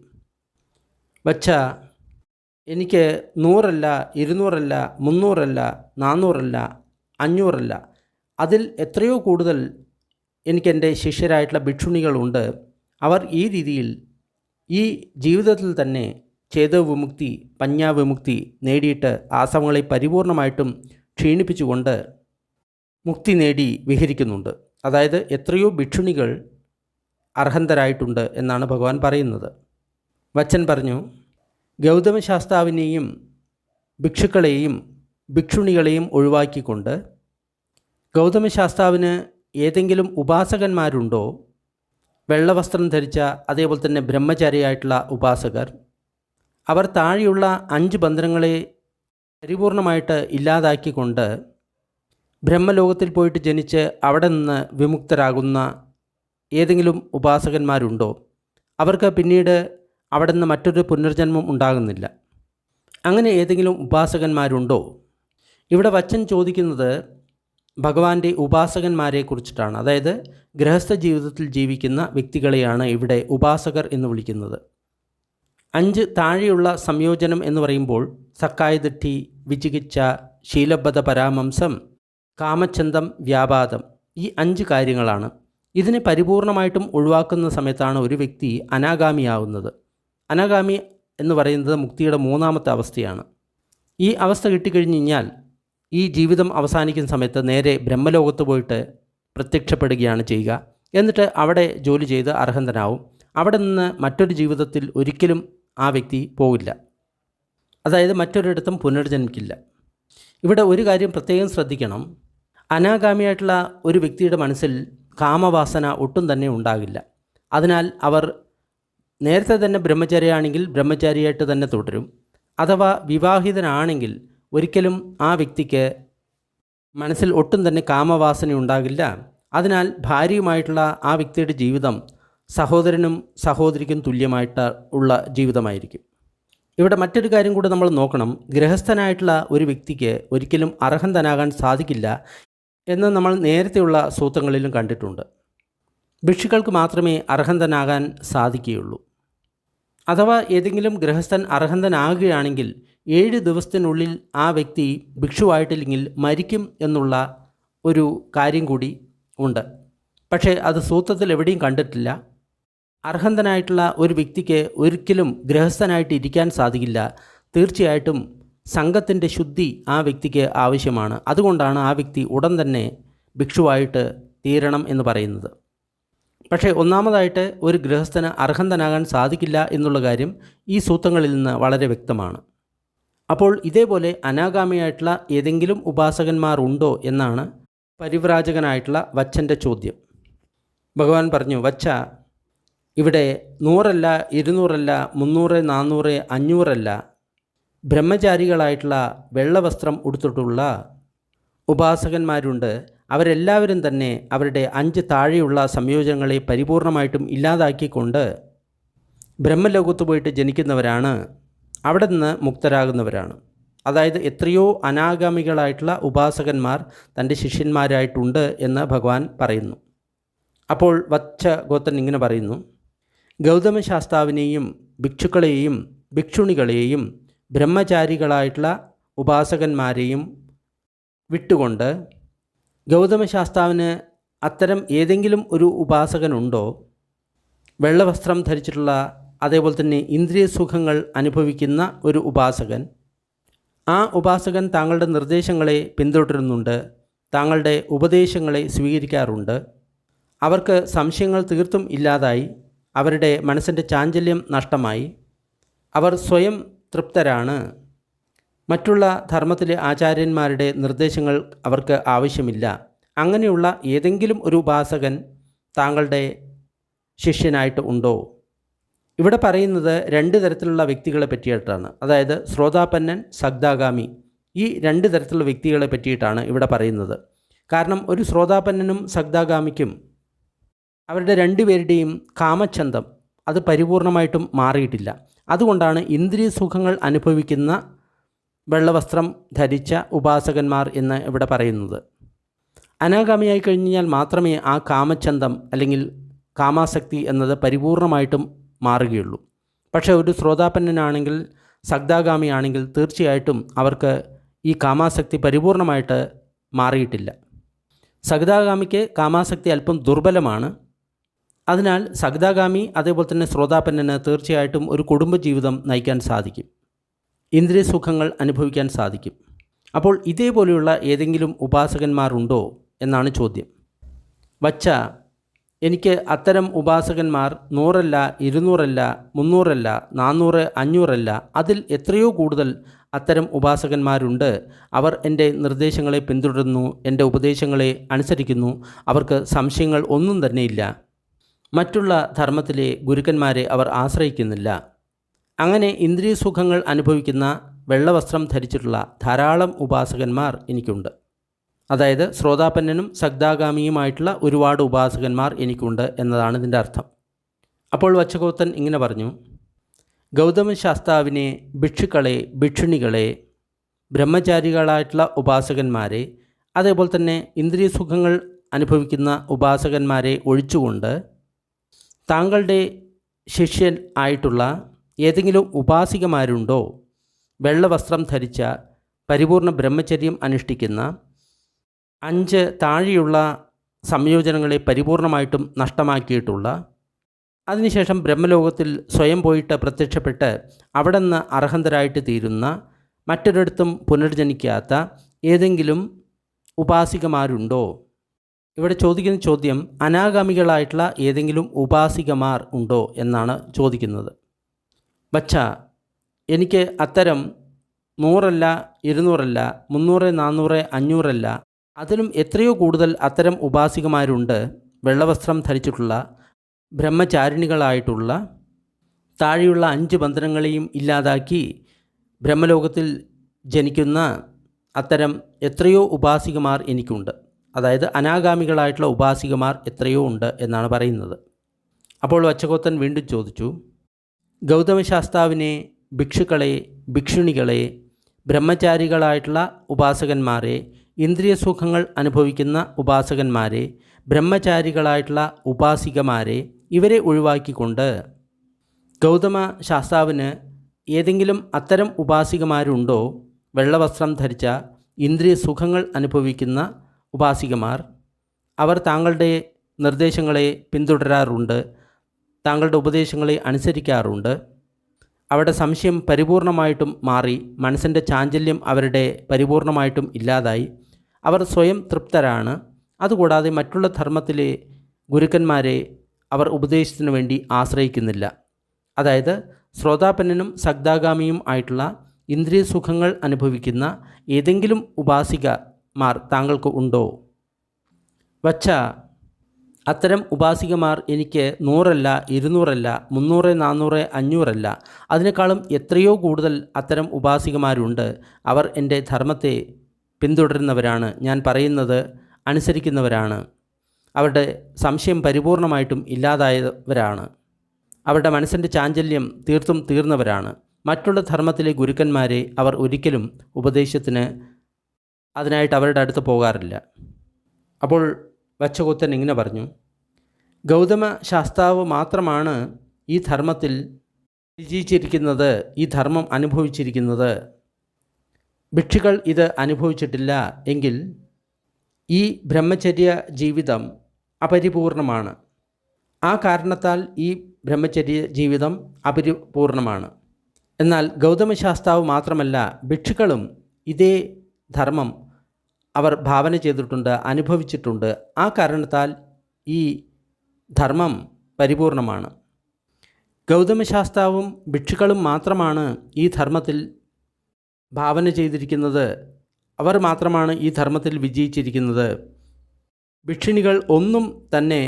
വച്ച എനിക്ക് 100 അല്ല, 200 അല്ല, 300 അല്ല, 400 അല്ല, 500 അല്ല, അതിൽ എത്രയോ കൂടുതൽ എനിക്കെൻ്റെ ശിഷ്യരായിട്ടുള്ള ഭിക്ഷുണികളുണ്ട്. അവർ ഈ രീതിയിൽ ഈ ജീവിതത്തിൽ തന്നെ ചേതോവിമുക്തി, പഞ്ഞാവിമുക്തി നേടിയിട്ട് ആസവങ്ങളെ പരിപൂർണമായിട്ടും ക്ഷീണിപ്പിച്ചുകൊണ്ട് മുക്തി നേടി വിഹരിക്കുന്നുണ്ട്. അതായത് എത്രയോ ഭിക്ഷുണികൾ അർഹന്തരായിട്ടുണ്ട് എന്നാണ് ഭഗവാൻ പറയുന്നത്. വച്ചൻ പറഞ്ഞു, ഗൗതമശാസ്താവിനെയും ഭിക്ഷുക്കളെയും ഭിക്ഷുണികളെയും ഒഴിവാക്കിക്കൊണ്ട് ഗൗതമശാസ്താവിന് ഏതെങ്കിലും ഉപാസകന്മാരുണ്ടോ? വെള്ളവസ്ത്രം ധരിച്ച അതേപോലെ തന്നെ ബ്രഹ്മചാരിയായിട്ടുള്ള ഉപാസകർ. അവർ താഴെയുള്ള 5 ബന്ധനങ്ങളെ പരിപൂർണമായിട്ട് ഇല്ലാതാക്കിക്കൊണ്ട് ബ്രഹ്മലോകത്തിൽ പോയിട്ട് ജനിച്ച് അവിടെ നിന്ന് വിമുക്തരാകുന്ന ഏതെങ്കിലും ഉപാസകന്മാരുണ്ടോ? അവർക്ക് പിന്നീട് അവിടെ നിന്ന് മറ്റൊരു പുനർജന്മം ഉണ്ടാകുന്നില്ല. അങ്ങനെ ഏതെങ്കിലും ഉപാസകന്മാരുണ്ടോ? ഇവിടെ വച്ചൻ ചോദിക്കുന്നത് ഭഗവാന്റെ ഉപാസകന്മാരെ കുറിച്ചിട്ടാണ്. അതായത് ഗൃഹസ്ഥ ജീവിതത്തിൽ ജീവിക്കുന്ന വ്യക്തികളെയാണ് ഇവിടെ ഉപാസകർ എന്ന് വിളിക്കുന്നത്. 5 താഴെയുള്ള സംയോജനം എന്ന് പറയുമ്പോൾ സക്കായദിട്ടി, വിചികിച്ച, ശീലബദ്ധ പരാമംസം, കാമചന്തം, വ്യാപാദം, ഈ 5 കാര്യങ്ങളാണ്. ഇതിനെ പരിപൂർണമായിട്ടും ഒഴിവാക്കുന്ന സമയത്താണ് ഒരു വ്യക്തി അനാഗാമിയാവുന്നത്. അനാഗാമി എന്ന് പറയുന്നത് മുക്തിയുടെ 3ാമത്തെ അവസ്ഥയാണ്. ഈ അവസ്ഥ കിട്ടിക്കഴിഞ്ഞ് കഴിഞ്ഞാൽ ഈ ജീവിതം അവസാനിക്കുന്ന സമയത്ത് നേരെ ബ്രഹ്മലോകത്ത് പോയിട്ട് പ്രത്യക്ഷപ്പെടുകയാണ് ചെയ്യുക. എന്നിട്ട് അവിടെ ജോലി ചെയ്ത് അർഹന്തനാവും. അവിടെ നിന്ന് മറ്റൊരു ജീവിതത്തിൽ ഒരിക്കലും ആ വ്യക്തി പോകില്ല. അതായത് മറ്റൊരിടത്തും പുനർജന്മിക്കില്ല. ഇവിടെ ഒരു കാര്യം പ്രത്യേകം ശ്രദ്ധിക്കണം. അനാഗാമിയായിട്ടുള്ള ഒരു വ്യക്തിയുടെ മനസ്സിൽ കാമവാസന ഒട്ടും തന്നെ ഉണ്ടാകില്ല. അതിനാൽ അവർ നേരത്തെ തന്നെ ബ്രഹ്മചാരിയാണെങ്കിൽ ബ്രഹ്മചാരിയായിട്ട് തന്നെ തുടരും. അഥവാ വിവാഹിതനാണെങ്കിൽ ഒരിക്കലും ആ വ്യക്തിക്ക് മനസ്സിൽ ഒട്ടും തന്നെ കാമവാസന ഉണ്ടാകില്ല. അതിനാൽ ഭാര്യയുമായിട്ടുള്ള ആ വ്യക്തിയുടെ ജീവിതം സഹോദരനും സഹോദരിക്കും തുല്യമായിട്ട് ഉള്ള ജീവിതമായിരിക്കും. ഇവിടെ മറ്റൊരു കാര്യം കൂടി നമ്മൾ നോക്കണം. ഗൃഹസ്ഥനായിട്ടുള്ള ഒരു വ്യക്തിക്ക് ഒരിക്കലും അർഹന്തനാകാൻ സാധിക്കില്ല എന്ന് നമ്മൾ നേരത്തെയുള്ള സൂത്രങ്ങളിലും കണ്ടിട്ടുണ്ട്. ഭിക്ഷുക്കൾക്ക് മാത്രമേ അർഹന്തനാകാൻ സാധിക്കുകയുള്ളൂ. അഥവാ ഏതെങ്കിലും ഗൃഹസ്ഥൻ അർഹന്തനാകുകയാണെങ്കിൽ 7 ദിവസത്തിനുള്ളിൽ ആ വ്യക്തി ഭിക്ഷുവായിട്ടില്ലെങ്കിൽ മരിക്കും എന്നുള്ള ഒരു കാര്യം കൂടി ഉണ്ട്. പക്ഷേ അത് സൂത്രത്തിൽ എവിടെയും കണ്ടിട്ടില്ല. അർഹന്തനായിട്ടുള്ള ഒരു വ്യക്തിക്ക് ഒരിക്കലും ഗൃഹസ്ഥനായിട്ട് ഇരിക്കാൻ സാധിക്കില്ല. തീർച്ചയായിട്ടും സംഘത്തിൻ്റെ ശുദ്ധി ആ വ്യക്തിക്ക് ആവശ്യമാണ്. അതുകൊണ്ടാണ് ആ വ്യക്തി ഉടൻ തന്നെ ഭിക്ഷുവായിട്ട് തീരണം എന്ന് പറയുന്നത്. പക്ഷേ ഒന്നാമതായിട്ട് ഒരു ഗൃഹസ്ഥന് അർഹന്തനാകാൻ സാധിക്കില്ല എന്നുള്ള കാര്യം ഈ സൂത്രങ്ങളിൽ നിന്ന് വളരെ വ്യക്തമാണ്. അപ്പോൾ ഇതേപോലെ അനാഗാമിയായിട്ടുള്ള ഏതെങ്കിലും ഉപാസകന്മാർ ഉണ്ടോ എന്നാണ് പരിവ്രാജകനായിട്ടുള്ള വച്ചൻ്റെ ചോദ്യം. ഭഗവാൻ പറഞ്ഞു, വച്ച, ഇവിടെ 100 അല്ല, 200 അല്ല, 300, 400, 500 അല്ല, ബ്രഹ്മചാരികളായിട്ടുള്ള വെള്ളവസ്ത്രം ഉടുത്തിട്ടുള്ള ഉപാസകന്മാരുണ്ട്. അവരെല്ലാവരും തന്നെ അവരുടെ 5 താഴെയുള്ള സംയോജനങ്ങളെ പരിപൂർണമായിട്ടും ഇല്ലാതാക്കിക്കൊണ്ട് ബ്രഹ്മലോകത്ത് പോയിട്ട് ജനിക്കുന്നവരാണ്. അവിടെ നിന്ന് മുക്തരാകുന്നവരാണ്. അതായത് എത്രയോ അനാഗാമികളായിട്ടുള്ള ഉപാസകന്മാർ തൻ്റെ ശിഷ്യന്മാരായിട്ടുണ്ട് എന്ന് ഭഗവാൻ പറയുന്നു. അപ്പോൾ വച്ച ഗോത്രൻ ഇങ്ങനെ പറയുന്നു, ഗൗതമശാസ്താവിനെയും ഭിക്ഷുക്കളെയും ഭിക്ഷുണികളെയും ബ്രഹ്മചാരികളായിട്ടുള്ള ഉപാസകന്മാരെയും വിട്ടുകൊണ്ട് ഗൗതമശാസ്താവിന് അത്തരം ഏതെങ്കിലും ഒരു ഉപാസകനുണ്ടോ? വെള്ളവസ്ത്രം ധരിച്ചിട്ടുള്ള അതേപോലെ തന്നെ ഇന്ദ്രിയ സുഖങ്ങൾ അനുഭവിക്കുന്ന ഒരു ഉപാസകൻ. ആ ഉപാസകൻ താങ്കളുടെ നിർദ്ദേശങ്ങളെ പിന്തുടരുന്നുണ്ട്, താങ്കളുടെ ഉപദേശങ്ങളെ സ്വീകരിക്കാറുണ്ട്. അവർക്ക് സംശയങ്ങൾ തീർത്തും ഇല്ലാതായി, അവരുടെ മനസ്സിൻ്റെ ചാഞ്ചല്യം നഷ്ടമായി, അവർ സ്വയം തൃപ്തരാണ്. മറ്റുള്ള ധർമ്മത്തിലെ ആചാര്യന്മാരുടെ നിർദ്ദേശങ്ങൾ അവർക്ക് ആവശ്യമില്ല. അങ്ങനെയുള്ള ഏതെങ്കിലും ഒരു ഉപാസകൻ താങ്കളുടെ ശിഷ്യനായിട്ട് ഉണ്ടോ? ഇവിടെ പറയുന്നത് 2 തരത്തിലുള്ള വ്യക്തികളെ പറ്റിയിട്ടാണ്. അതായത് ശ്രോതാപന്നൻ, സഗ്ദാഗാമി, ഈ 2 തരത്തിലുള്ള വ്യക്തികളെ പറ്റിയിട്ടാണ് ഇവിടെ പറയുന്നത്. കാരണം ഒരു ശ്രോതാപന്നനും സഗ്ദാഗാമിക്കും അവരുടെ 2 പേരുടെയും കാമഛന്തം അത് പരിപൂർണമായിട്ടും മാറിയിട്ടില്ല. അതുകൊണ്ടാണ് ഇന്ദ്രിയ സുഖങ്ങൾ അനുഭവിക്കുന്ന വെള്ളവസ്ത്രം ധരിച്ച ഉപാസകന്മാർ എന്ന് ഇവിടെ പറയുന്നത്. അനാഗാമിയായി കഴിഞ്ഞാൽ മാത്രമേ ആ കാമഛന്തം അല്ലെങ്കിൽ കാമാസക്തി എന്നത് പരിപൂർണമായിട്ടും മാറുകയുള്ളൂ. പക്ഷേ ഒരു ശ്രോതാപന്നനാണെങ്കിൽ, സഗ്ദാഗാമിയാണെങ്കിൽ തീർച്ചയായിട്ടും അവർക്ക് ഈ കാമാസക്തി പരിപൂർണമായിട്ട് മാറിയിട്ടില്ല. സഗ്ദാഗാമിക്ക് കാമാസക്തി അല്പം ദുർബലമാണ്. അതിനാൽ സകദാഗാമി അതേപോലെ തന്നെ ശ്രോതാപന്നന് തീർച്ചയായിട്ടും ഒരു കുടുംബജീവിതം നയിക്കാൻ സാധിക്കും, ഇന്ദ്രിയ സുഖങ്ങൾ അനുഭവിക്കാൻ സാധിക്കും. അപ്പോൾ ഇതേപോലെയുള്ള ഏതെങ്കിലും ഉപാസകന്മാരുണ്ടോ എന്നാണ് ചോദ്യം. വച്ച, എനിക്ക് അത്തരം ഉപാസകന്മാർ 100 200 300 400 500 അതിൽ എത്രയോ കൂടുതൽ അത്തരം ഉപാസകന്മാരുണ്ട്. അവർ എൻ്റെ നിർദ്ദേശങ്ങളെ പിന്തുടരുന്നു, എൻ്റെ ഉപദേശങ്ങളെ അനുസരിക്കുന്നു, അവർക്ക് സംശയങ്ങൾ ഒന്നും തന്നെയില്ല. മറ്റുള്ള ധർമ്മത്തിലെ ഗുരുക്കന്മാരെ അവർ ആശ്രയിക്കുന്നില്ല. അങ്ങനെ ഇന്ദ്രിയ സുഖങ്ങൾ അനുഭവിക്കുന്ന വെള്ളവസ്ത്രം ധരിച്ചിട്ടുള്ള ധാരാളം ഉപാസകന്മാർ എനിക്കുണ്ട്. അതായത് ശ്രോതാപന്നനും സകദാഗാമിയുമായിട്ടുള്ള ഒരുപാട് ഉപാസകന്മാർ എനിക്കുണ്ട് എന്നതാണ് ഇതിൻ്റെ അർത്ഥം. അപ്പോൾ വച്ചഗോത്തൻ ഇങ്ങനെ പറഞ്ഞു: ഗൗതമ ശാസ്താവിനെ, ഭിക്ഷുക്കളെ, ഭിക്ഷുണികളെ, ബ്രഹ്മചാരികളായിട്ടുള്ള ഉപാസകന്മാരെ, അതേപോലെ തന്നെ ഇന്ദ്രിയ സുഖങ്ങൾ അനുഭവിക്കുന്ന ഉപാസകന്മാരെ ഒഴിച്ചുകൊണ്ട് താങ്കളുടെ ശിഷ്യൻ ആയിട്ടുള്ള ഏതെങ്കിലും ഉപാസികമാരുണ്ടോ? വെള്ളവസ്ത്രം ധരിച്ച, പരിപൂർണ ബ്രഹ്മചര്യം അനുഷ്ഠിക്കുന്ന, 5 താഴെയുള്ള സംയോജനങ്ങളെ പരിപൂർണമായിട്ടും നഷ്ടമാക്കിയിട്ടുള്ള, അതിനുശേഷം ബ്രഹ്മലോകത്തിൽ സ്വയം പോയിട്ട് പ്രത്യക്ഷപ്പെട്ട് അവിടെ നിന്ന് അർഹന്തരായിട്ട് തീരുന്ന, മറ്റൊരിടത്തും പുനർജനിക്കാത്ത ഏതെങ്കിലും ഉപാസികമാരുണ്ടോ? ഇവിടെ ചോദിക്കുന്ന ചോദ്യം അനാഗാമികളായിട്ടുള്ള ഏതെങ്കിലും ഉപാസികമാർ ഉണ്ടോ എന്നാണ് ചോദിക്കുന്നത്. വച്ച, എനിക്ക് അത്തരം 100 200 300 400 500 അതിലും എത്രയോ കൂടുതൽ അത്തരം ഉപാസികമാരുണ്ട്. വെള്ളവസ്ത്രം ധരിച്ചിട്ടുള്ള, ബ്രഹ്മചാരിണികളായിട്ടുള്ള, താഴെയുള്ള 5 ബന്ധനങ്ങളെയും ഇല്ലാതാക്കി ബ്രഹ്മലോകത്തിൽ ജനിക്കുന്ന അത്തരം എത്രയോ ഉപാസികമാർ എനിക്കുണ്ട്. അതായത് അനാഗാമികളായിട്ടുള്ള ഉപാസികമാർ എത്രയോ ഉണ്ട് എന്നാണ് പറയുന്നത്. അപ്പോൾ വച്ചഗോത്തൻ വീണ്ടും ചോദിച്ചു: ഗൗതമശാസ്താവിനെ, ഭിക്ഷുക്കളെ, ഭിക്ഷുണികളെ, ബ്രഹ്മചാരികളായിട്ടുള്ള ഉപാസകന്മാരെ, ഇന്ദ്രിയ സുഖങ്ങൾ അനുഭവിക്കുന്ന ഉപാസകന്മാരെ, ബ്രഹ്മചാരികളായിട്ടുള്ള ഉപാസികമാരെ, ഇവരെ ഒഴിവാക്കിക്കൊണ്ട് ഗൗതമ ശാസ്താവിന് ഏതെങ്കിലും അത്തരം ഉപാസികമാരുണ്ടോ? വെള്ളവസ്ത്രം ധരിച്ച, ഇന്ദ്രിയ സുഖങ്ങൾ അനുഭവിക്കുന്ന ഉപാസികമാർ. അവർ താങ്കളുടെ നിർദ്ദേശങ്ങളെ പിന്തുടരാറുണ്ട്, താങ്കളുടെ ഉപദേശങ്ങളെ അനുസരിക്കാറുണ്ട്. അവരുടെ സംശയം പരിപൂർണമായിട്ടും മാറി, മനസ്സിൻ്റെ ചാഞ്ചല്യം അവരുടെ പരിപൂർണമായിട്ടും ഇല്ലാതായി. അവർ സ്വയം തൃപ്തരാണ്. അതുകൂടാതെ മറ്റുള്ള ധർമ്മത്തിലെ ഗുരുക്കന്മാരെ അവർ ഉപദേശത്തിനു വേണ്ടി ആശ്രയിക്കുന്നില്ല. അതായത് ശ്രോതാപന്നനും സകദാഗാമിയും ആയിട്ടുള്ള ഇന്ദ്രിയ സുഖങ്ങൾ അനുഭവിക്കുന്ന ഏതെങ്കിലും ഉപാസികമാർ താങ്കൾക്ക് ഉണ്ടോ? വച്ച, അത്തരം ഉപാസികമാർ എനിക്ക് 100 200 300 400 500 അതിനേക്കാളും എത്രയോ കൂടുതൽ അത്തരം ഉപാസികമാരുണ്ട്. അവർ എൻ്റെ ധർമ്മത്തെ പിന്തുടരുന്നവരാണ്, ഞാൻ പറയുന്നത് അനുസരിക്കുന്നവരാണ്. അവരുടെ സംശയം പരിപൂർണമായിട്ടും ഇല്ലാതായവരാണ്. അവരുടെ മനസ്സിൻ്റെ ചാഞ്ചല്യം തീർത്തും തീർന്നവരാണ്. മറ്റുള്ള ധർമ്മത്തിലെ ഗുരുക്കന്മാരെ അവർ ഒരിക്കലും ഉപദേശത്തിന് അതിനായിട്ട് അവരുടെ അടുത്ത് പോകാറില്ല. അപ്പോൾ വച്ചഗോത്തൻ ഇങ്ങനെ പറഞ്ഞു: ഗൗതമ ശാസ്താവ് മാത്രമാണ് ഈ ധർമ്മത്തിൽ വിജയിച്ചിരിക്കുന്നത്, ഈ ധർമ്മം അനുഭവിച്ചിരിക്കുന്നത്. ഭിക്ഷുക്കൾ ഇത് അനുഭവിച്ചിട്ടില്ല എങ്കിൽ ഈ ബ്രഹ്മചര്യ ജീവിതം അപരിപൂർണമാണ്. ആ കാരണത്താൽ ഈ ബ്രഹ്മചര്യ ജീവിതം അപരിപൂർണമാണ്. എന്നാൽ ഗൗതമ ശാസ്താവ് മാത്രമല്ല, ഭിക്ഷുക്കളും ഇതേ ധർമ്മം അവർ ഭാവന ചെയ്തിട്ടുണ്ട്, അനുഭവിച്ചിട്ടുണ്ട്. ആ കാരണത്താൽ ഈ ധർമ്മം പരിപൂർണമാണ്. ഗൗതമ ശാസ്താവും ഭിക്ഷുക്കളും മാത്രമാണ് ഈ ധർമ്മത്തിൽ ഭാവന ചെയ്തിരിക്കുന്നത്, അവർ മാത്രമാണ് ഈ ധർമ്മത്തിൽ വിജയിച്ചിരിക്കുന്നത്. ഭിക്ഷുണികൾ ഒന്നും തന്നെ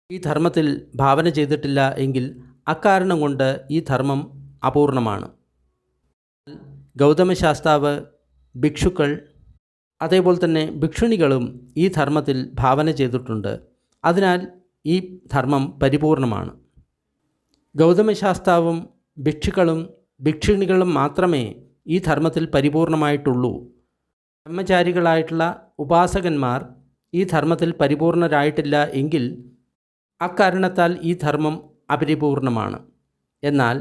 ഈ ധർമ്മത്തിൽ ഭാവന ചെയ്തിട്ടില്ല എങ്കിൽ അക്കാരണം കൊണ്ട് ഈ ധർമ്മം അപൂർണമാണ്. ഗൗതമ ശാസ്താവ്, ഭിക്ഷുക്കൾ, അതേപോലെ തന്നെ ഭിക്ഷുണികളും ഈ ധർമ്മത്തിൽ ഭാവന ചെയ്തിട്ടുണ്ട്. അതിനാൽ ഈ ധർമ്മം പരിപൂർണമാണ്. ഗൗതമ ശാസ്താവും ഭിക്ഷുക്കളും ഭിക്ഷുണികളും മാത്രമേ ഈ ധർമ്മത്തിൽ പരിപൂർണമായിട്ടുള്ളൂ. ബ്രഹ്മചാരികളായിട്ടുള്ള ഉപാസകന്മാർ ഈ ധർമ്മത്തിൽ പരിപൂർണരായിട്ടില്ല എങ്കിൽ അക്കാരണത്താൽ ഈ ധർമ്മം അപരിപൂർണമാണ്. എന്നാൽ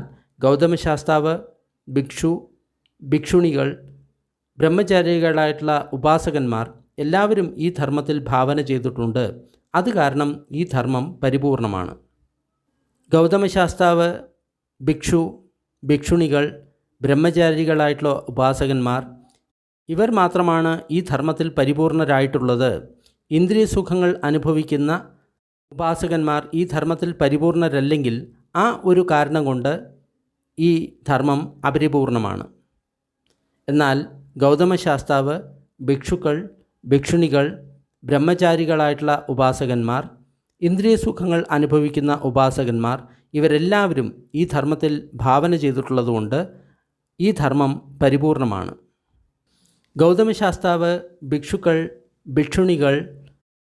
ഗൗതമ ശാസ്താവ്, ഭിക്ഷു, ഭിക്ഷുണികൾ, ബ്രഹ്മചാരികളായിട്ടുള്ള ഉപാസകന്മാർ എല്ലാവരും ഈ ധർമ്മത്തിൽ ഭാവന ചെയ്തിട്ടുണ്ട്. അത് കാരണം ഈ ധർമ്മം പരിപൂർണമാണ്. ഗൗതമശാസ്താവ്, ഭിക്ഷു, ഭിക്ഷുണികൾ, ബ്രഹ്മചാരികളായിട്ടുള്ള ഉപാസകന്മാർ ഇവർ മാത്രമാണ് ഈ ധർമ്മത്തിൽ പരിപൂർണരായിട്ടുള്ളത്. ഇന്ദ്രിയ സുഖങ്ങൾ അനുഭവിക്കുന്ന ഉപാസകന്മാർ ഈ ധർമ്മത്തിൽ പരിപൂർണരല്ലെങ്കിൽ ആ ഒരു കാരണം കൊണ്ട് ഈ ധർമ്മം അപരിപൂർണമാണ്. എന്നാൽ ഗൗതമശാസ്താവ്, ഭിക്ഷുക്കൾ, ഭിക്ഷുണികൾ, ബ്രഹ്മചാരികളായിട്ടുള്ള ഉപാസകന്മാർ, ഇന്ദ്രിയ സുഖങ്ങൾ അനുഭവിക്കുന്ന ഉപാസകന്മാർ ഇവരെല്ലാവരും ഈ ധർമ്മത്തിൽ ഭാവന ചെയ്തിട്ടുള്ളതുകൊണ്ട് ഈ ധർമ്മം പരിപൂർണമാണ്. ഗൗതമശാസ്താവ്, ഭിക്ഷുക്കൾ, ഭിക്ഷുണികൾ,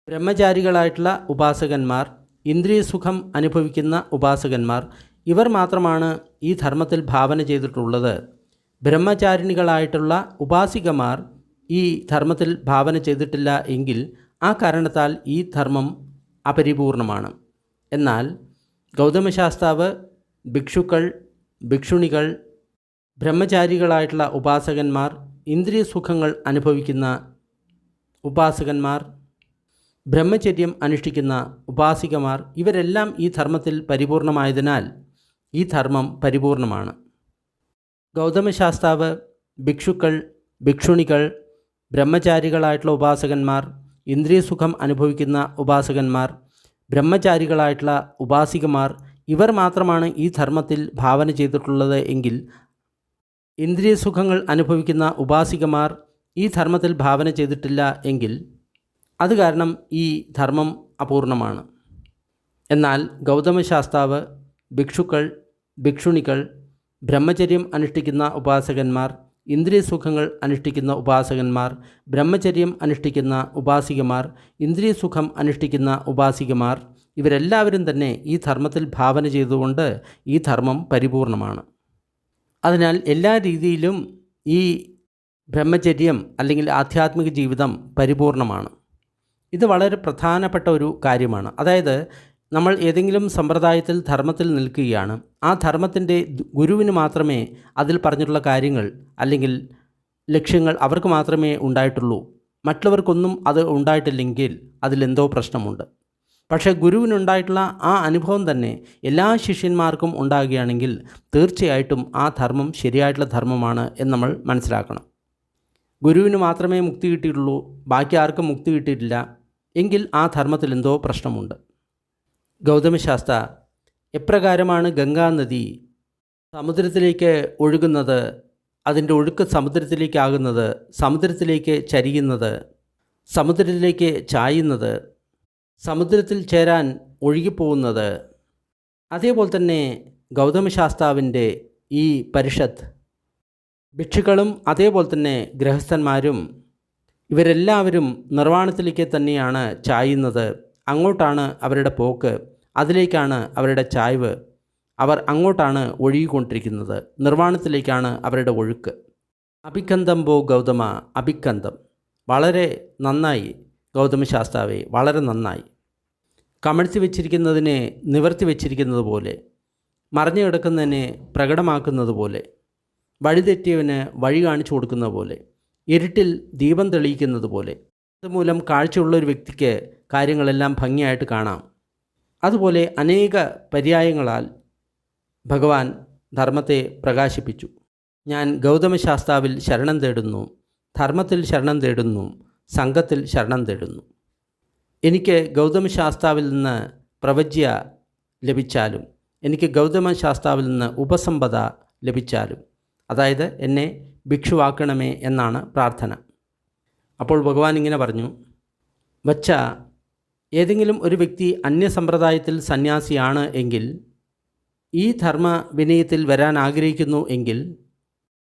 ബ്രഹ്മചാരികളായിട്ടുള്ള ഉപാസകന്മാർ, ഇന്ദ്രിയ സുഖം അനുഭവിക്കുന്ന ഉപാസകന്മാർ ഇവർ മാത്രമാണ് ഈ ധർമ്മത്തിൽ ഭാവന ചെയ്തിട്ടുള്ളത്. ബ്രഹ്മചാരിണികളായിട്ടുള്ള ഉപാസികമാർ ഈ ധർമ്മത്തിൽ ഭാവന ചെയ്തിട്ടില്ല എങ്കിൽ ആ കാരണത്താൽ ഈ ധർമ്മം അപരിപൂർണമാണ്. എന്നാൽ ഗൗതമശാസ്താവ്, ഭിക്ഷുക്കൾ, ഭിക്ഷുണികൾ, ബ്രഹ്മചാരികളായിട്ടുള്ള ഉപാസകന്മാർ, ഇന്ദ്രിയ സുഖങ്ങൾ അനുഭവിക്കുന്ന ഉപാസകന്മാർ, ബ്രഹ്മചര്യം അനുഷ്ഠിക്കുന്ന ഉപാസികമാർ ഇവരെല്ലാം ഈ ധർമ്മത്തിൽ പരിപൂർണമായതിനാൽ ഈ ധർമ്മം പരിപൂർണമാണ്. ഗൗതമശാസ്താവ്, ഭിക്ഷുക്കൾ, ഭിക്ഷുണികൾ, ബ്രഹ്മചാരികളായിട്ടുള്ള ഉപാസകന്മാർ, ഇന്ദ്രിയ സുഖം അനുഭവിക്കുന്ന ഉപാസകന്മാർ, ബ്രഹ്മചാരികളായിട്ടുള്ള ഉപാസികമാർ ഇവർ മാത്രമാണ് ഈ ധർമ്മത്തിൽ ഭാവന ചെയ്തിട്ടുള്ളത് എങ്കിൽ ഇന്ദ്രിയ സുഖങ്ങൾ അനുഭവിക്കുന്ന ഉപാസികമാർ ഈ ധർമ്മത്തിൽ ഭാവന ചെയ്തിട്ടില്ല എങ്കിൽ അത് കാരണം ഈ ധർമ്മം അപൂർണമാണ്. എന്നാൽ ഗൗതമശാസ്താവ്, ഭിക്ഷുക്കൾ, ഭിക്ഷുണികൾ, ബ്രഹ്മചര്യം അനുഷ്ഠിക്കുന്ന ഉപാസകന്മാർ, ഇന്ദ്രിയ സുഖങ്ങൾ അനുഷ്ഠിക്കുന്ന ഉപാസകന്മാർ, ബ്രഹ്മചര്യം അനുഷ്ഠിക്കുന്ന ഉപാസികമാർ, ഇന്ദ്രിയ സുഖം അനുഷ്ഠിക്കുന്ന ഉപാസികമാർ ഇവരെല്ലാവരും തന്നെ ഈ ധർമ്മത്തിൽ ഭാവന ചെയ്തുകൊണ്ട് ഈ ധർമ്മം പരിപൂർണമാണ്. അതിനാൽ എല്ലാ രീതിയിലും ഈ ബ്രഹ്മചര്യം അല്ലെങ്കിൽ ആധ്യാത്മിക ജീവിതം പരിപൂർണമാണ്. ഇത് വളരെ പ്രധാനപ്പെട്ട ഒരു കാര്യമാണ്. അതായത് നമ്മൾ ഏതെങ്കിലും സമ്പ്രദായത്തിൽ ധർമ്മത്തിൽ നിൽക്കുകയാണ്, ആ ധർമ്മത്തിൻ്റെ ഗുരുവിന് മാത്രമേ അതിൽ പറഞ്ഞിട്ടുള്ള കാര്യങ്ങൾ അല്ലെങ്കിൽ ലക്ഷ്യങ്ങൾ അവർക്ക് മാത്രമേ ഉണ്ടായിട്ടുള്ളൂ. മറ്റുള്ളവർക്കൊന്നും അത് ഉണ്ടായിട്ടില്ലെങ്കിൽ അതിലെന്തോ പ്രശ്നമുണ്ട്. പക്ഷേ ഗുരുവിനുണ്ടായിട്ടുള്ള ആ അനുഭവം തന്നെ എല്ലാ ശിഷ്യന്മാർക്കും ഉണ്ടാകുകയാണെങ്കിൽ തീർച്ചയായിട്ടും ആ ധർമ്മം ശരിയായിട്ടുള്ള ധർമ്മമാണ് എന്ന് നമ്മൾ മനസ്സിലാക്കണം. ഗുരുവിന് മാത്രമേ മുക്തി കിട്ടിയിട്ടുള്ളൂ, ബാക്കി ആർക്കും മുക്തി കിട്ടിയിട്ടില്ല എങ്കിൽ ആ ധർമ്മത്തിൽ എന്തോ പ്രശ്നമുണ്ട്. ഗൗതമശാസ്ത്ര എപ്രകാരമാണ് ഗംഗാനദി സമുദ്രത്തിലേക്ക് ഒഴുകുന്നത്, അതിൻ്റെ ഒഴുക്ക് സമുദ്രത്തിലേക്കാകുന്നത്, സമുദ്രത്തിലേക്ക് ചരിയുന്നത്, സമുദ്രത്തിലേക്ക് ചായുന്നത്, സമുദ്രത്തിൽ ചേരാൻ ഒഴുകിപ്പോകുന്നത്, അതേപോലെ തന്നെ ഗൗതമശാസ്താവിൻ്റെ ഈ പരിഷത്ത് ഭിക്ഷുക്കളും അതേപോലെ തന്നെ ഗൃഹസ്ഥന്മാരും ഇവരെല്ലാവരും നിർവ്വാണത്തിലേക്ക് തന്നെയാണ് ചായുന്നത്. അങ്ങോട്ടാണ് അവരുടെ പോക്ക്, അതിലേക്കാണ് അവരുടെ ചായ്വ്. അവർ അങ്ങോട്ടാണ് ഒഴുകിക്കൊണ്ടിരിക്കുന്നത്, നിർവ്വാണത്തിലേക്കാണ് അവരുടെ ഒഴുക്ക്. അഭിക്കന്തം പോ ഗൗതമ, അഭിക്കന്തം. വളരെ നന്നായി ഗൗതമശാസ്താവേ, വളരെ നന്നായി. കമഴ്ത്തി വച്ചിരിക്കുന്നതിനെ നിവർത്തി വച്ചിരിക്കുന്നത് പോലെ, മറഞ്ഞു കിടക്കുന്നതിനെ പ്രകടമാക്കുന്നത് പോലെ, വഴിതെറ്റിയവന് വഴി കാണിച്ചു കൊടുക്കുന്നത് പോലെ, ഇരുട്ടിൽ ദീപം തെളിയിക്കുന്നത് പോലെ, അതുമൂലം കാഴ്ചയുള്ളൊരു വ്യക്തിക്ക് കാര്യങ്ങളെല്ലാം ഭംഗിയായിട്ട് കാണാം. അതുപോലെ അനേക പര്യായങ്ങളാൽ ഭഗവാൻ ധർമ്മത്തെ പ്രകാശിപ്പിച്ചു. ഞാൻ ഗൗതമശാസ്താവിൽ ശരണം തേടുന്നു, ധർമ്മത്തിൽ ശരണം തേടുന്നു, സംഘത്തിൽ ശരണം തേടുന്നു. എനിക്ക് ഗൗതമശാസ്താവിൽ നിന്ന് പ്രവജ്യ ലഭിച്ചാലും എനിക്ക് ഗൗതമശാസ്താവിൽ നിന്ന് ഉപസമ്പദ ലഭിച്ചാലും, അതായത് എന്നെ ഭിക്ഷുവാക്കണമേ എന്നാണ് പ്രാർത്ഥന. അപ്പോൾ ഭഗവാൻ ഇങ്ങനെ പറഞ്ഞു, വച്ച ഏതെങ്കിലും ഒരു വ്യക്തി അന്യസമ്പ്രദായത്തിൽ സന്യാസിയാണ് എങ്കിൽ, ഈ ധർമ്മ വിനയത്തിൽ വരാൻ ആഗ്രഹിക്കുന്നു എങ്കിൽ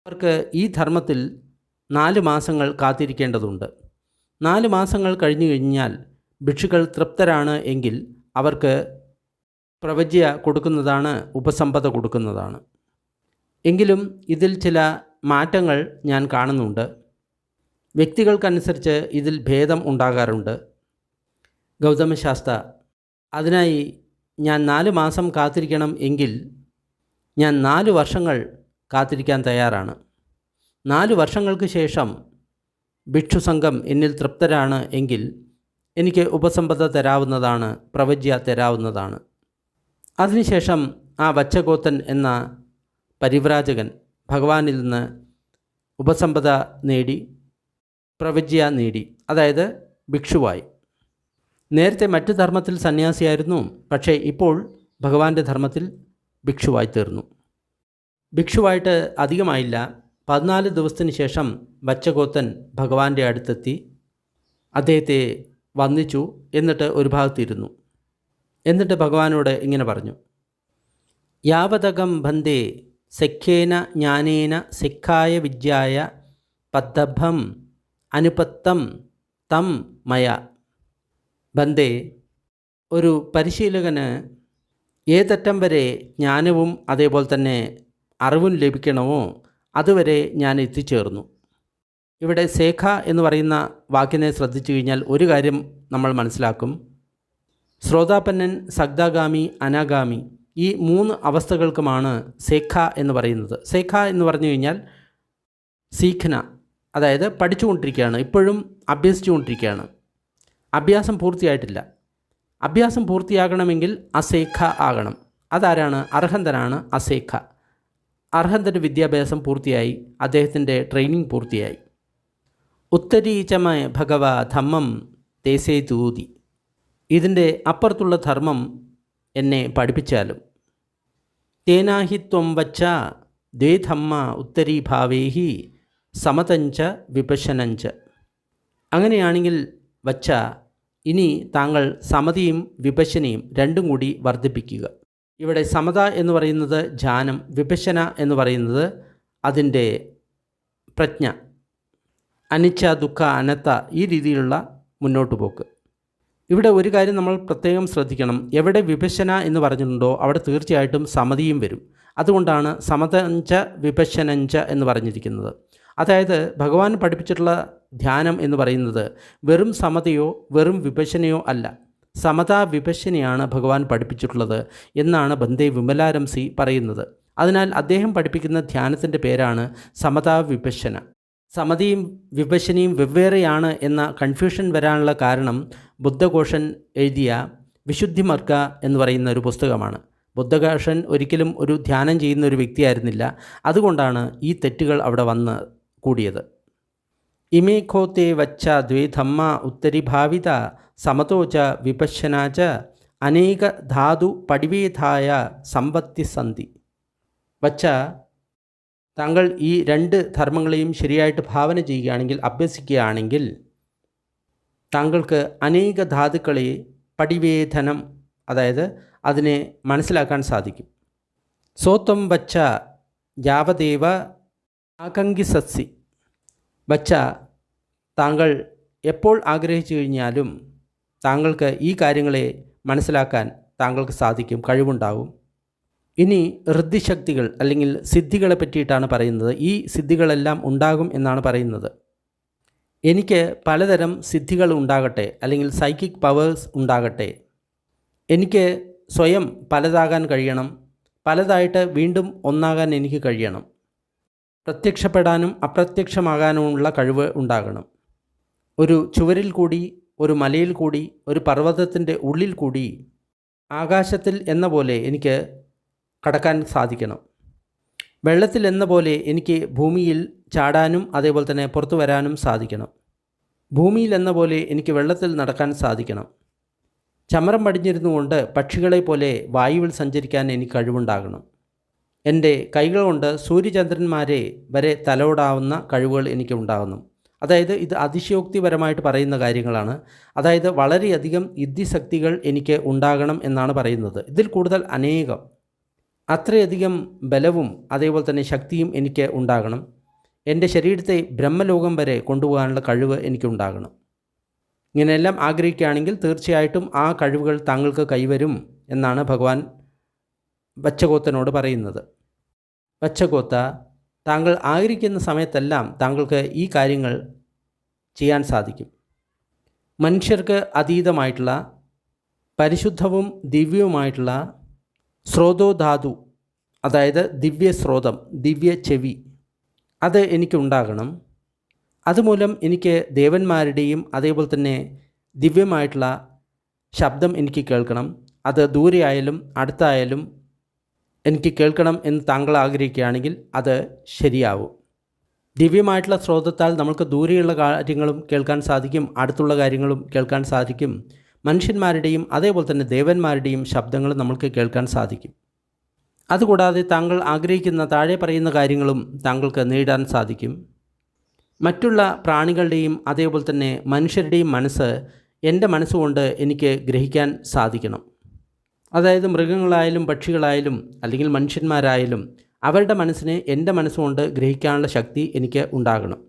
അവർക്ക് ഈ ധർമ്മത്തിൽ 4 മാസങ്ങൾ കാത്തിരിക്കേണ്ടതുണ്ട്. 4 മാസങ്ങൾ കഴിഞ്ഞു കഴിഞ്ഞാൽ ഭിക്ഷുക്കൾ തൃപ്തരാണ് എങ്കിൽ അവർക്ക് പ്രവജ്യ കൊടുക്കുന്നതാണ്, ഉപസമ്പദ കൊടുക്കുന്നതാണ്. എങ്കിലും ഇതിൽ ചില മാറ്റങ്ങൾ ഞാൻ കാണുന്നുണ്ട്. വ്യക്തികൾക്കനുസരിച്ച് ഇതിൽ ഭേദം ഉണ്ടാകാറുണ്ട്. ഗൗതമശാസ്ത്ര, അതിനായി ഞാൻ 4 മാസം കാത്തിരിക്കണം എങ്കിൽ ഞാൻ 4 വർഷങ്ങൾ കാത്തിരിക്കാൻ തയ്യാറാണ്. 4 വർഷങ്ങൾക്ക് ശേഷം ഭിക്ഷുസംഘം എന്നിൽ തൃപ്തരാണ് എങ്കിൽ എനിക്ക് ഉപസമ്പദ തരാവുന്നതാണ്, പ്രവജ്യ തരാവുന്നതാണ്. അതിനുശേഷം ആ വച്ചഗോത്തൻ എന്ന പരിവ്രാജകൻ ഭഗവാനിൽ നിന്ന് ഉപസമ്പദ നേടി, പ്രവജ്യ നേടി, അതായത് ഭിക്ഷുവായി. നേരത്തെ മറ്റ് ധർമ്മത്തിൽ സന്യാസിയായിരുന്നു, പക്ഷേ ഇപ്പോൾ ഭഗവാന്റെ ധർമ്മത്തിൽ ഭിക്ഷുവായി തീർന്നു. ഭിക്ഷുവായിട്ട് അധികമായില്ല, 14 ദിവസത്തിന് ശേഷം വച്ചഗോത്തൻ ഭഗവാന്റെ അടുത്തെത്തി അദ്ദേഹത്തെ വന്ദിച്ചു. എന്നിട്ട് ഒരു ഭാഗത്തിരുന്നു. എന്നിട്ട് ഭഗവാനോട് ഇങ്ങനെ പറഞ്ഞു: യാവതകം ബന്ധേ സഖ്യേന ജ്ഞാനേന സിഖായ വിദ്യായ പദ്ദഭം അനുപത്തം തം മയ. ബന്ധേ, ഒരു പരിശീലകന് ഏതറ്റം വരെ ജ്ഞാനവും അതേപോലെ തന്നെ അറിവും ലഭിക്കണമോ അതുവരെ ഞാൻ എത്തിച്ചേർന്നു. ഇവിടെ സേഖ എന്ന് പറയുന്ന വാക്കിനെ ശ്രദ്ധിച്ചു കഴിഞ്ഞാൽ ഒരു കാര്യം നമ്മൾ മനസ്സിലാക്കും. ശ്രോതാപന്നൻ, സഗ്ദാഗാമി, അനാഗാമി, ഈ 3 അവസ്ഥകൾക്കുമാണ് സേഖ എന്ന് പറയുന്നത്. സേഖ എന്ന് പറഞ്ഞു കഴിഞ്ഞാൽ സീഖ്ന, അതായത് പഠിച്ചുകൊണ്ടിരിക്കുകയാണ്, ഇപ്പോഴും അഭ്യസിച്ചുകൊണ്ടിരിക്കുകയാണ്. അഭ്യാസം പൂർത്തിയായിട്ടില്ല. അഭ്യാസം പൂർത്തിയാകണമെങ്കിൽ അസേഖ ആകണം. അതാരാണ്? അർഹന്തനാണ് അസേഖ. അർഹന്തൻ്റെ വിദ്യാഭ്യാസം പൂർത്തിയായി, അദ്ദേഹത്തിൻ്റെ ട്രെയിനിങ് പൂർത്തിയായി. ഉത്തരീചമയ ഭഗവ ധമ്മം തേസേ തൂതി. ഇതിൻ്റെ അപ്പുറത്തുള്ള ധർമ്മം എന്നെ പഠിപ്പിച്ചാലും. തേനാഹിത്വം വച്ച ദ്വേധമ്മ ഉത്തരീഭാവേഹി സമതഞ്ച വിപശനഞ്ച. അങ്ങനെയാണെങ്കിൽ വച്ച, ഇനി താങ്കൾ സമതിയും വിപശനയും രണ്ടും കൂടി വർദ്ധിപ്പിക്കുക. ഇവിടെ സമത എന്ന് പറയുന്നത് ധ്യാനം, വിപശന എന്ന് പറയുന്നത് അതിൻ്റെ പ്രജ്ഞ, അനിച്ഛ ദുഃഖ അനത്ത, ഈ രീതിയിലുള്ള മുന്നോട്ട് പോക്ക്. ഇവിടെ ഒരു കാര്യം നമ്മൾ പ്രത്യേകം ശ്രദ്ധിക്കണം. എവിടെ വിപശന എന്ന് പറഞ്ഞിട്ടുണ്ടോ അവിടെ തീർച്ചയായിട്ടും സമതിയും വരും. അതുകൊണ്ടാണ് സമതഞ്ച വിപശനഞ്ച എന്ന് പറഞ്ഞിരിക്കുന്നത്. അതായത് ഭഗവാൻ പഠിപ്പിച്ചിട്ടുള്ള ധ്യാനം എന്ന് പറയുന്നത് വെറും സമതയോ വെറും വിപശനയോ അല്ല, സമതാ വിപശനയാണ് ഭഗവാൻ പഠിപ്പിച്ചിട്ടുള്ളത് എന്നാണ് ബന്ദേ വിമലാരംസി പറയുന്നത്. അതിനാൽ അദ്ദേഹം പഠിപ്പിക്കുന്ന ധ്യാനത്തിൻ്റെ പേരാണ് സമതാ വിപശന. സമതിയും വിപശനയും വെവ്വേറെയാണ് എന്ന കൺഫ്യൂഷൻ വരാനുള്ള കാരണം ബുദ്ധഘോഷൻ എഴുതിയ വിശുദ്ധിമർഗ എന്ന് പറയുന്ന ഒരു പുസ്തകമാണ്. ബുദ്ധഘോഷൻ ഒരിക്കലും ഒരു ധ്യാനം ചെയ്യുന്ന ഒരു വ്യക്തിയായിരുന്നില്ല. അതുകൊണ്ടാണ് ഈ തെറ്റുകൾ അവിടെ വന്ന് കൂടിയത്. ഇമേ ഖോത്തെ വച്ച ദ്വേധമ്മ ഉത്തരിഭാവിത സമതോച വിപശനാച അനേക ധാതു പടിവേധായ സമ്പത്തി സന്ധി. വച്ച, താങ്കൾ ഈ 2 ധർമ്മങ്ങളെയും ശരിയായിട്ട് ഭാവന ചെയ്യുകയാണെങ്കിൽ, അഭ്യസിക്കുകയാണെങ്കിൽ താങ്കൾക്ക് അനേക ധാതുക്കളെ പടിവേധനം, അതായത് അതിനെ മനസ്സിലാക്കാൻ സാധിക്കും. സോത്വം വച്ച യാവദേവ ആകങ്കിസസ്സി. വച്ച, താങ്കൾ എപ്പോൾ ആഗ്രഹിച്ചു കഴിഞ്ഞാലും താങ്കൾക്ക് ഈ കാര്യങ്ങളെ മനസ്സിലാക്കാൻ താങ്കൾക്ക് സാധിക്കും, കഴിവുണ്ടാകും. ഇനി ഋദ്ധിശക്തികൾ അല്ലെങ്കിൽ സിദ്ധികളെ പറ്റിയിട്ടാണ് പറയുന്നത്. ഈ സിദ്ധികളെല്ലാം ഉണ്ടാകും എന്നാണ് പറയുന്നത്. എനിക്ക് പലതരം സിദ്ധികൾ ഉണ്ടാകട്ടെ, അല്ലെങ്കിൽ സൈക്കിക് പവേഴ്സ് ഉണ്ടാകട്ടെ. എനിക്ക് സ്വയം പലതാകാൻ കഴിയണം, പലതായിട്ട് വീണ്ടും ഒന്നാകാൻ എനിക്ക് കഴിയണം. പ്രത്യക്ഷപ്പെടാനും അപ്രത്യക്ഷമാകാനുമുള്ള കഴിവ് ഉണ്ടാകണം. ഒരു ചുവരിൽ കൂടി, ഒരു മലയിൽ കൂടി, ഒരു പർവ്വതത്തിൻ്റെ ഉള്ളിൽ കൂടി, ആകാശത്തിൽ എന്ന പോലെ എനിക്ക് കടക്കാൻ സാധിക്കണം. വെള്ളത്തിൽ എന്ന പോലെ എനിക്ക് ഭൂമിയിൽ ചാടാനും അതേപോലെ തന്നെ പുറത്തു വരാനും സാധിക്കണം. ഭൂമിയിൽ എന്ന പോലെ എനിക്ക് വെള്ളത്തിൽ നടക്കാൻ സാധിക്കണം. ചമരം പടിഞ്ഞിരുന്നു കൊണ്ട് പക്ഷികളെ പോലെ വായുവിൽ സഞ്ചരിക്കാൻ എനിക്ക് കഴിവുണ്ടാകണം. എൻ്റെ കൈകൾ കൊണ്ട് സൂര്യചന്ദ്രന്മാരെ വരെ തലോടാവുന്ന കഴിവുകൾ എനിക്ക് ഉണ്ടാകുന്നു. അതായത് ഇത് അതിശയോക്തിപരമായിട്ട് പറയുന്ന കാര്യങ്ങളാണ്. അതായത് വളരെയധികം യുദ്ധിശക്തികൾ എനിക്ക് ഉണ്ടാകണം എന്നാണ് പറയുന്നത്. ഇതിൽ കൂടുതൽ അനേകം, അത്രയധികം ബലവും അതേപോലെ തന്നെ ശക്തിയും എനിക്ക് ഉണ്ടാകണം. എൻ്റെ ശരീരത്തെ ബ്രഹ്മലോകം വരെ കൊണ്ടുപോകാനുള്ള കഴിവ് എനിക്കുണ്ടാകണം. ഇങ്ങനെയെല്ലാം ആഗ്രഹിക്കുകയാണെങ്കിൽ തീർച്ചയായിട്ടും ആ കഴിവുകൾ താങ്കൾക്ക് കൈവരും എന്നാണ് ഭഗവാൻ വച്ചഗോത്തനോട് പറയുന്നത്. വച്ചഗോത്ത, താങ്കൾ ആഗ്രഹിക്കുന്ന സമയത്തെല്ലാം താങ്കൾക്ക് ഈ കാര്യങ്ങൾ ചെയ്യാൻ സാധിക്കും. മനുഷ്യർക്ക് അതീതമായിട്ടുള്ള പരിശുദ്ധവും ദിവ്യവുമായിട്ടുള്ള സ്രോതോധാതു, അതായത് ദിവ്യസ്രോതം, ദിവ്യ ചെവി, അത് എനിക്കുണ്ടാകണം. അതുമൂലം എനിക്ക് ദേവന്മാരുടെയും അതേപോലെ തന്നെ ദിവ്യമായിട്ടുള്ള ശബ്ദം എനിക്ക് കേൾക്കണം. അത് ദൂരെയായാലും അടുത്തായാലും എനിക്ക് കേൾക്കണം എന്ന് താങ്കൾ ആഗ്രഹിക്കുകയാണെങ്കിൽ അത് ശരിയാവും. ദിവ്യമായിട്ടുള്ള സ്രോതത്താൽ നമുക്ക് ദൂരെയുള്ള കാര്യങ്ങളും കേൾക്കാൻ സാധിക്കും, അടുത്തുള്ള കാര്യങ്ങളും കേൾക്കാൻ സാധിക്കും. മനുഷ്യന്മാരുടെയും അതേപോലെ തന്നെ ദേവന്മാരുടെയും ശബ്ദങ്ങൾ നമുക്ക് കേൾക്കാൻ സാധിക്കും. അതുകൂടാതെ താങ്കൾ ആഗ്രഹിക്കുന്ന താഴെ പറയുന്ന കാര്യങ്ങളും താങ്കൾക്ക് നേടാൻ സാധിക്കും. മറ്റുള്ള പ്രാണികളുടെയും അതേപോലെ തന്നെ മനുഷ്യരുടെയും മനസ്സ് എൻ്റെ മനസ്സുകൊണ്ട് എനിക്ക് ഗ്രഹിക്കാൻ സാധിക്കണം. അതായത് മൃഗങ്ങളായാലും പക്ഷികളായാലും അല്ലെങ്കിൽ മനുഷ്യന്മാരായാലും അവരുടെ മനസ്സിനെ എൻ്റെ മനസ്സുകൊണ്ട് ഗ്രഹിക്കാനുള്ള ശക്തി എനിക്ക് ഉണ്ടാകണം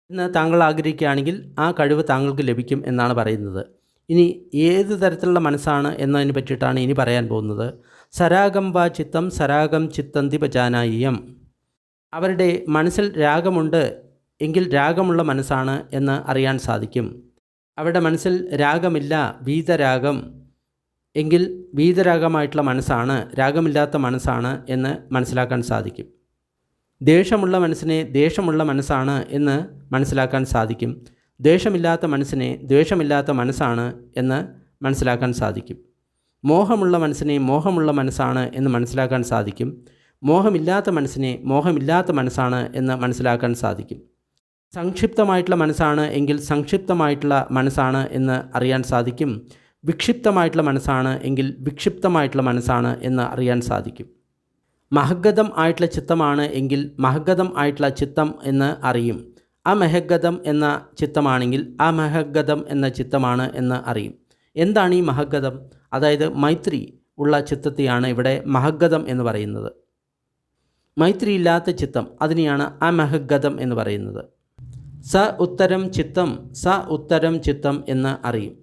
എന്ന് താങ്കൾ ആഗ്രഹിക്കുകയാണെങ്കിൽ ആ കഴിവ് താങ്കൾക്ക് ലഭിക്കും എന്നാണ് പറയുന്നത്. ഇനി ഏത് തരത്തിലുള്ള മനസ്സാണ് എന്നതിനെ പറ്റിയിട്ടാണ് ഇനി പറയാൻ പോകുന്നത്. സരാഗം വാ ചിത്തം സരാഗം ചിത്തന്തി ഭജാനായിയം. അവരുടെ മനസ്സിൽ രാഗമുണ്ട് എങ്കിൽ രാഗമുള്ള മനസ്സാണ് എന്ന് അറിയാൻ സാധിക്കും. അവരുടെ മനസ്സിൽ രാഗമില്ല, വീതരാഗം എങ്കിൽ വീതരാഗമായിട്ടുള്ള മനസ്സാണ്, രാഗമില്ലാത്ത മനസ്സാണ് എന്ന് മനസ്സിലാക്കാൻ സാധിക്കും. ദേഷ്യമുള്ള മനസ്സിനെ ദേഷ്യമുള്ള മനസ്സാണ് എന്ന് മനസ്സിലാക്കാൻ സാധിക്കും. ദേഷ്യമില്ലാത്ത മനസ്സിനെ ദ്വേഷമില്ലാത്ത മനസ്സാണ് എന്ന് മനസ്സിലാക്കാൻ സാധിക്കും. മോഹമുള്ള മനസ്സിനെ മോഹമുള്ള മനസ്സാണ് എന്ന് മനസ്സിലാക്കാൻ സാധിക്കും. മോഹമില്ലാത്ത മനസ്സിനെ മോഹമില്ലാത്ത മനസ്സാണ് എന്ന് മനസ്സിലാക്കാൻ സാധിക്കും. സംക്ഷിപ്തമായിട്ടുള്ള മനസ്സാണ് എങ്കിൽ സംക്ഷിപ്തമായിട്ടുള്ള മനസ്സാണ് എന്ന് അറിയാൻ സാധിക്കും. വിക്ഷിപ്തമായിട്ടുള്ള മനസ്സാണ് എങ്കിൽ വിക്ഷിപ്തമായിട്ടുള്ള മനസ്സാണ് എന്ന് അറിയാൻ സാധിക്കും. മഹഗതം ആയിട്ടുള്ള ചിത്തമാണ് എങ്കിൽ മഹഗതം ആയിട്ടുള്ള ചിത്തം എന്ന് അറിയും. അമഹഗതം എന്ന ചിത്തമാണെങ്കിൽ അമഹഗതം എന്ന ചിത്തമാണ് എന്ന് അറിയും. എന്താണ് ഈ മഹഗതം? അതായത് മൈത്രി ഉള്ള ചിത്തത്തെയാണ് ഇവിടെ മഹഗതം എന്ന് പറയുന്നത്. മൈത്രി ഇല്ലാത്ത ചിത്തം അതിനെയാണ് അമഹഗതം എന്ന് പറയുന്നത്. സ ഉത്തരം ചിത്തം സ ഉത്തരം ചിത്തം എന്ന് അറിയും.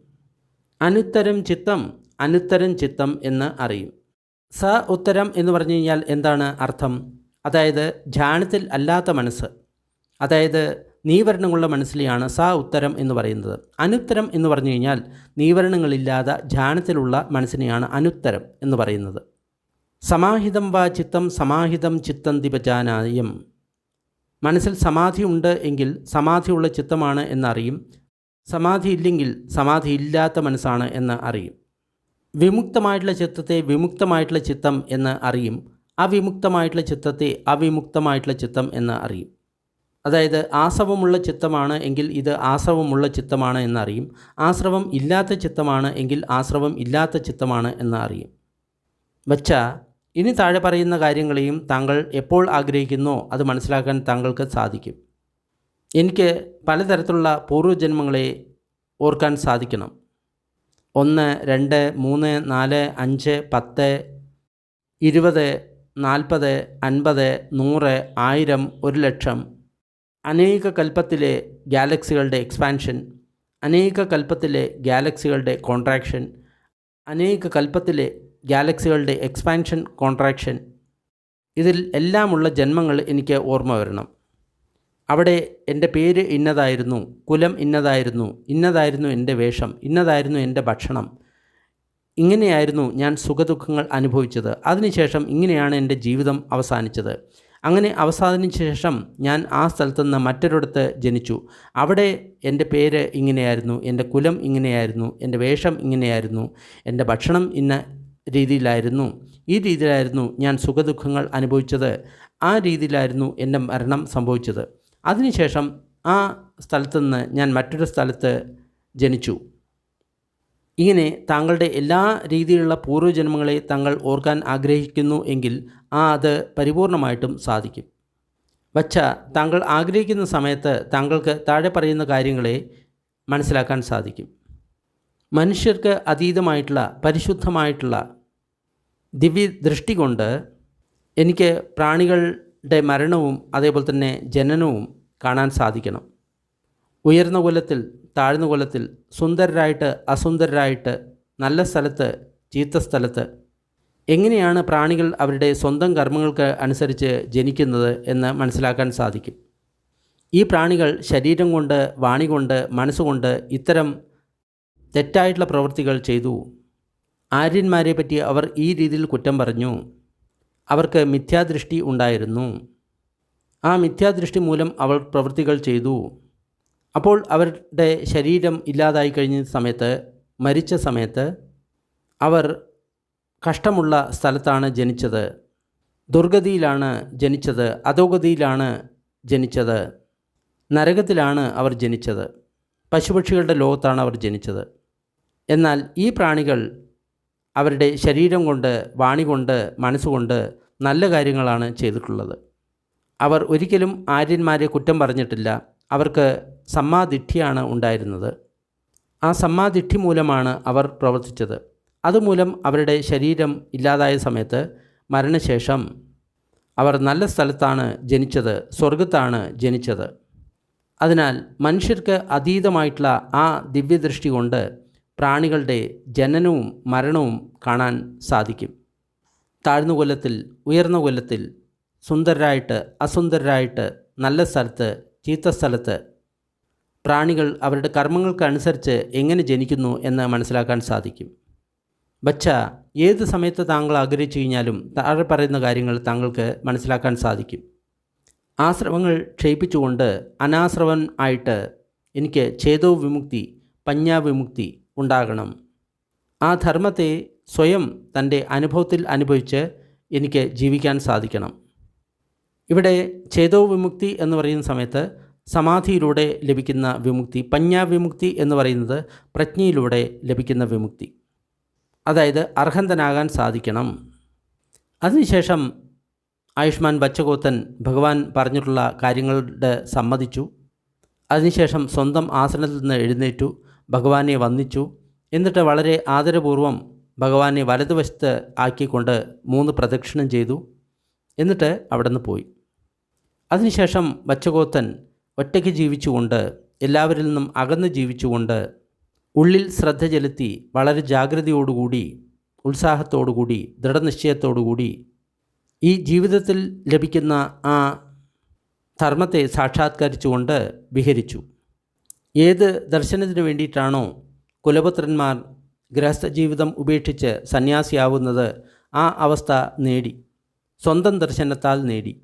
അനുത്തരം ചിത്തം അനുത്തരം ചിത്തം എന്ന് അറിയും. സ ഉത്തരം എന്ന് പറഞ്ഞു കഴിഞ്ഞാൽ എന്താണ് അർത്ഥം? അതായത് ധ്യാനത്തിൽ അല്ലാത്ത മനസ്സ്, അതായത് നീവരണങ്ങളുള്ള മനസ്സിലെയാണ് സ ഉത്തരം എന്ന് പറയുന്നത്. അനുത്തരം എന്ന് പറഞ്ഞു കഴിഞ്ഞാൽ നീവരണങ്ങളില്ലാതെ ധ്യാനത്തിലുള്ള മനസ്സിനെയാണ് അനുത്തരം എന്ന് പറയുന്നത്. സമാഹിതം വാ ചിത്തം സമാഹിതം ചിത്തന്തി ഭജാനായം. മനസ്സിൽ സമാധി ഉണ്ട് എങ്കിൽ സമാധിയുള്ള ചിത്തമാണ് എന്നറിയും. സമാധി ഇല്ലെങ്കിൽ സമാധി ഇല്ലാത്ത മനസ്സാണ് എന്ന് അറിയും. വിമുക്തമായിട്ടുള്ള ചിത്തത്തെ വിമുക്തമായിട്ടുള്ള ചിത്തം എന്ന് അറിയും. അവിമുക്തമായിട്ടുള്ള ചിത്തത്തെ അവിമുക്തമായിട്ടുള്ള ചിത്തം എന്ന് അറിയും. അതായത് ആശ്രവമുള്ള ചിത്തമാണ് എങ്കിൽ ഇത് ആശ്രവമുള്ള ചിത്തമാണ് എന്നറിയും. ആശ്രവം ഇല്ലാത്ത ചിത്തമാണ് എങ്കിൽ ആശ്രവം ഇല്ലാത്ത ചിത്തമാണ് എന്ന് അറിയും. വച്ചാ ഇനി താഴെ പറയുന്ന കാര്യങ്ങളെയും താങ്കൾ എപ്പോൾ ആഗ്രഹിക്കുന്നോ അത് മനസ്സിലാക്കാൻ താങ്കൾക്ക് സാധിക്കും. എനിക്ക് പലതരത്തിലുള്ള പൂർവ്വജന്മങ്ങളെ ഓർക്കാൻ സാധിക്കണം. 1, 2, 3, 4, 5, 10, 20, 40, 50, 100, 1000, 1,00,000. അനേക കൽപ്പത്തിലെ ഗാലക്സികളുടെ എക്സ്പാൻഷൻ, അനേക കൽപ്പത്തിലെ ഗാലക്സികളുടെ കോൺട്രാക്ഷൻ, അനേക കൽപ്പത്തിലെ ഗാലക്സികളുടെ എക്സ്പാൻഷൻ കോൺട്രാക്ഷൻ, ഇതിൽ എല്ലാമുള്ള ജന്മങ്ങൾ എനിക്ക് ഓർമ്മ വരണം. അവിടെ എൻ്റെ പേര് ഇന്നതായിരുന്നു, കുലം ഇന്നതായിരുന്നു, ഇന്നതായിരുന്നു എൻ്റെ വേഷം, ഇന്നതായിരുന്നു എൻ്റെ ഭക്ഷണം, ഇങ്ങനെയായിരുന്നു ഞാൻ സുഖദുഃഖങ്ങൾ അനുഭവിച്ചത്, അതിനുശേഷം ഇങ്ങനെയാണ് എൻ്റെ ജീവിതം അവസാനിച്ചത്. അങ്ങനെ അവസാനിച്ച ശേഷം ഞാൻ ആ സ്ഥലത്തു നിന്ന് മറ്റൊരിടത്ത് ജനിച്ചു, അവിടെ എൻ്റെ പേര് ഇങ്ങനെയായിരുന്നു, എൻ്റെ കുലം ഇങ്ങനെയായിരുന്നു, എൻ്റെ വേഷം ഇങ്ങനെയായിരുന്നു, എൻ്റെ ഭക്ഷണം ഇന്ന രീതിയിലായിരുന്നു, ഈ രീതിയിലായിരുന്നു ഞാൻ സുഖദുഃഖങ്ങൾ അനുഭവിച്ചത്, ആ രീതിയിലായിരുന്നു എൻ്റെ മരണം സംഭവിച്ചത്. അതിനുശേഷം ആ സ്ഥലത്തു നിന്ന് ഞാൻ മറ്റൊരു സ്ഥലത്ത് ജനിച്ചു. ഇങ്ങനെ താങ്കളുടെ എല്ലാ രീതിയിലുള്ള പൂർവ്വജന്മങ്ങളെ താങ്കൾ ഓർക്കാൻ ആഗ്രഹിക്കുന്നു എങ്കിൽ അത് പരിപൂർണമായിട്ടും സാധിക്കും. വച്ച താങ്കൾ ആഗ്രഹിക്കുന്ന സമയത്ത് താങ്കൾക്ക് താഴെ പറയുന്ന കാര്യങ്ങളെ മനസ്സിലാക്കാൻ സാധിക്കും. മനുഷ്യർക്ക് അതീതമായിട്ടുള്ള പരിശുദ്ധമായിട്ടുള്ള ദിവ്യ ദൃഷ്ടി കൊണ്ട് എനിക്ക് പ്രാണികളുടെ മരണവും അതേപോലെ തന്നെ ജനനവും കാണാൻ സാധിക്കണം. ഉയർന്ന കുലത്തിൽ താഴ്ന്ന കുലത്തിൽ, സുന്ദരരായിട്ട് അസുന്ദരരായിട്ട്, നല്ല സ്ഥലത്ത് ചീത്ത സ്ഥലത്ത്, എങ്ങനെയാണ് പ്രാണികൾ അവരുടെ സ്വന്തം കർമ്മങ്ങൾക്ക് അനുസരിച്ച് ജനിക്കുന്നത് എന്ന് മനസ്സിലാക്കാൻ സാധിക്കും. ഈ പ്രാണികൾ ശരീരം കൊണ്ട്, വാണി കൊണ്ട്, മനസ്സുകൊണ്ട് ഇത്തരം തെറ്റായിട്ടുള്ള പ്രവൃത്തികൾ ചെയ്തു. ആര്യന്മാരെ പറ്റി അവർ ഈ രീതിയിൽ കുറ്റം പറഞ്ഞു. അവർക്ക് മിഥ്യാദൃഷ്ടി ഉണ്ടായിരുന്നു. ആ മിഥ്യാദൃഷ്ടി മൂലം അവർ പ്രവൃത്തികൾ ചെയ്തു. അപ്പോൾ അവരുടെ ശരീരം ഇല്ലാതായി കഴിഞ്ഞ സമയത്ത്, മരിച്ച സമയത്ത് അവർ കഷ്ടമുള്ള സ്ഥലത്താണ് ജനിച്ചത്, ദുർഗതിയിലാണ് ജനിച്ചത്, അധോഗതിയിലാണ് ജനിച്ചത്, നരകത്തിലാണ് അവർ ജനിച്ചത്, പശുപക്ഷികളുടെ ലോകത്താണ് അവർ ജനിച്ചത്. എന്നാൽ ഈ പ്രാണികൾ അവരുടെ ശരീരം കൊണ്ട്, വാണി കൊണ്ട്, മനസ്സുകൊണ്ട് നല്ല കാര്യങ്ങളാണ് ചെയ്തിട്ടുള്ളത്. അവർ ഒരിക്കലും ആര്യന്മാരെ കുറ്റം പറഞ്ഞിട്ടില്ല. അവർക്ക് സമ്മാദിഠ്ഠിയാണ് ഉണ്ടായിരുന്നത്. ആ സമ്മാദിഠ്ഠി മൂലമാണ് അവർ പ്രവർത്തിച്ചത്. അതുമൂലം അവരുടെ ശരീരം ഇല്ലാതായ സമയത്ത്, മരണശേഷം അവർ നല്ല സ്ഥലത്താണ് ജനിച്ചത്, സ്വർഗത്താണ് ജനിച്ചത്. അതിനാൽ മനുഷ്യർക്ക് അതീതമായിട്ടുള്ള ആ ദിവ്യദൃഷ്ടി കൊണ്ട് പ്രാണികളുടെ ജനനവും മരണവും കാണാൻ സാധിക്കും. താഴ്ന്ന കൊല്ലത്തിൽ, ഉയർന്ന കൊല്ലത്തിൽ, സുന്ദരരായിട്ട് അസുന്ദരരായിട്ട്, നല്ല സ്ഥലത്ത് ചീത്ത സ്ഥലത്ത് പ്രാണികൾ അവരുടെ കർമ്മങ്ങൾക്കനുസരിച്ച് എങ്ങനെ ജനിക്കുന്നു എന്ന് മനസ്സിലാക്കാൻ സാധിക്കും. ബച്ച, ഏത് സമയത്ത് താങ്കൾ ആഗ്രഹിച്ചു കഴിഞ്ഞാലും താഴെ പറയുന്ന കാര്യങ്ങൾ താങ്കൾക്ക് മനസ്സിലാക്കാൻ സാധിക്കും. ആശ്രവങ്ങൾ ക്ഷയിപ്പിച്ചുകൊണ്ട് അനാശ്രവൻ ആയിട്ട് എനിക്ക് ഛേദോ വിമുക്തി, പഞ്ഞാവിമുക്തി ഉണ്ടാകണം. ആ ധർമ്മത്തെ സ്വയം തൻ്റെ അനുഭവത്തിൽ അനുഭവിച്ച് എനിക്ക് ജീവിക്കാൻ സാധിക്കണം. ഇവിടെ ഛേദോ വിമുക്തി എന്ന് പറയുന്ന സമയത്ത് സമാധിയിലൂടെ ലഭിക്കുന്ന വിമുക്തി, പഞ്ഞാവിമുക്തി എന്ന് പറയുന്നത് പ്രജ്ഞയിലൂടെ ലഭിക്കുന്ന വിമുക്തി. അതായത് അർഹന്തനാകാൻ സാധിക്കണം. അതിനുശേഷം ആയുഷ്മാൻ ബച്ചഗോത്തൻ ഭഗവാൻ പറഞ്ഞിട്ടുള്ള കാര്യങ്ങളുടെ സമ്മതിച്ചു. അതിനുശേഷം സ്വന്തം ആസനത്തിൽ നിന്ന് എഴുന്നേറ്റു, ഭഗവാനെ വന്ദിച്ചു. എന്നിട്ട് വളരെ ആദരപൂർവ്വം ഭഗവാനെ വലതുവശത്ത് ആക്കിക്കൊണ്ട് 3 പ്രദക്ഷിണം ചെയ്തു. എന്നിട്ട് അവിടെ നിന്ന് പോയി. അതിനുശേഷം ബച്ചഗോത്തൻ ഒറ്റയ്ക്ക് ജീവിച്ചുകൊണ്ട്, എല്ലാവരിൽ നിന്നും അകന്ന് ജീവിച്ചുകൊണ്ട്, ഉള്ളിൽ ശ്രദ്ധ ചെലുത്തി വളരെ ജാഗ്രതയോടുകൂടി, ഉത്സാഹത്തോടുകൂടി, ദൃഢനിശ്ചയത്തോടുകൂടി ഈ ജീവിതത്തിൽ ലഭിക്കുന്ന ആ ധർമ്മത്തെ സാക്ഷാത്കരിച്ചുകൊണ്ട് വിഹരിച്ചു. ഏത് ദർശനത്തിന് വേണ്ടിയിട്ടാണോ കുലപുത്രന്മാർ ഗൃഹസ്ഥ ജീവിതം ഉപേക്ഷിച്ച് സന്യാസിയാവുന്നത്, ആ അവസ്ഥ നേടി, സ്വന്തം ദർശനത്താൽ നേടി.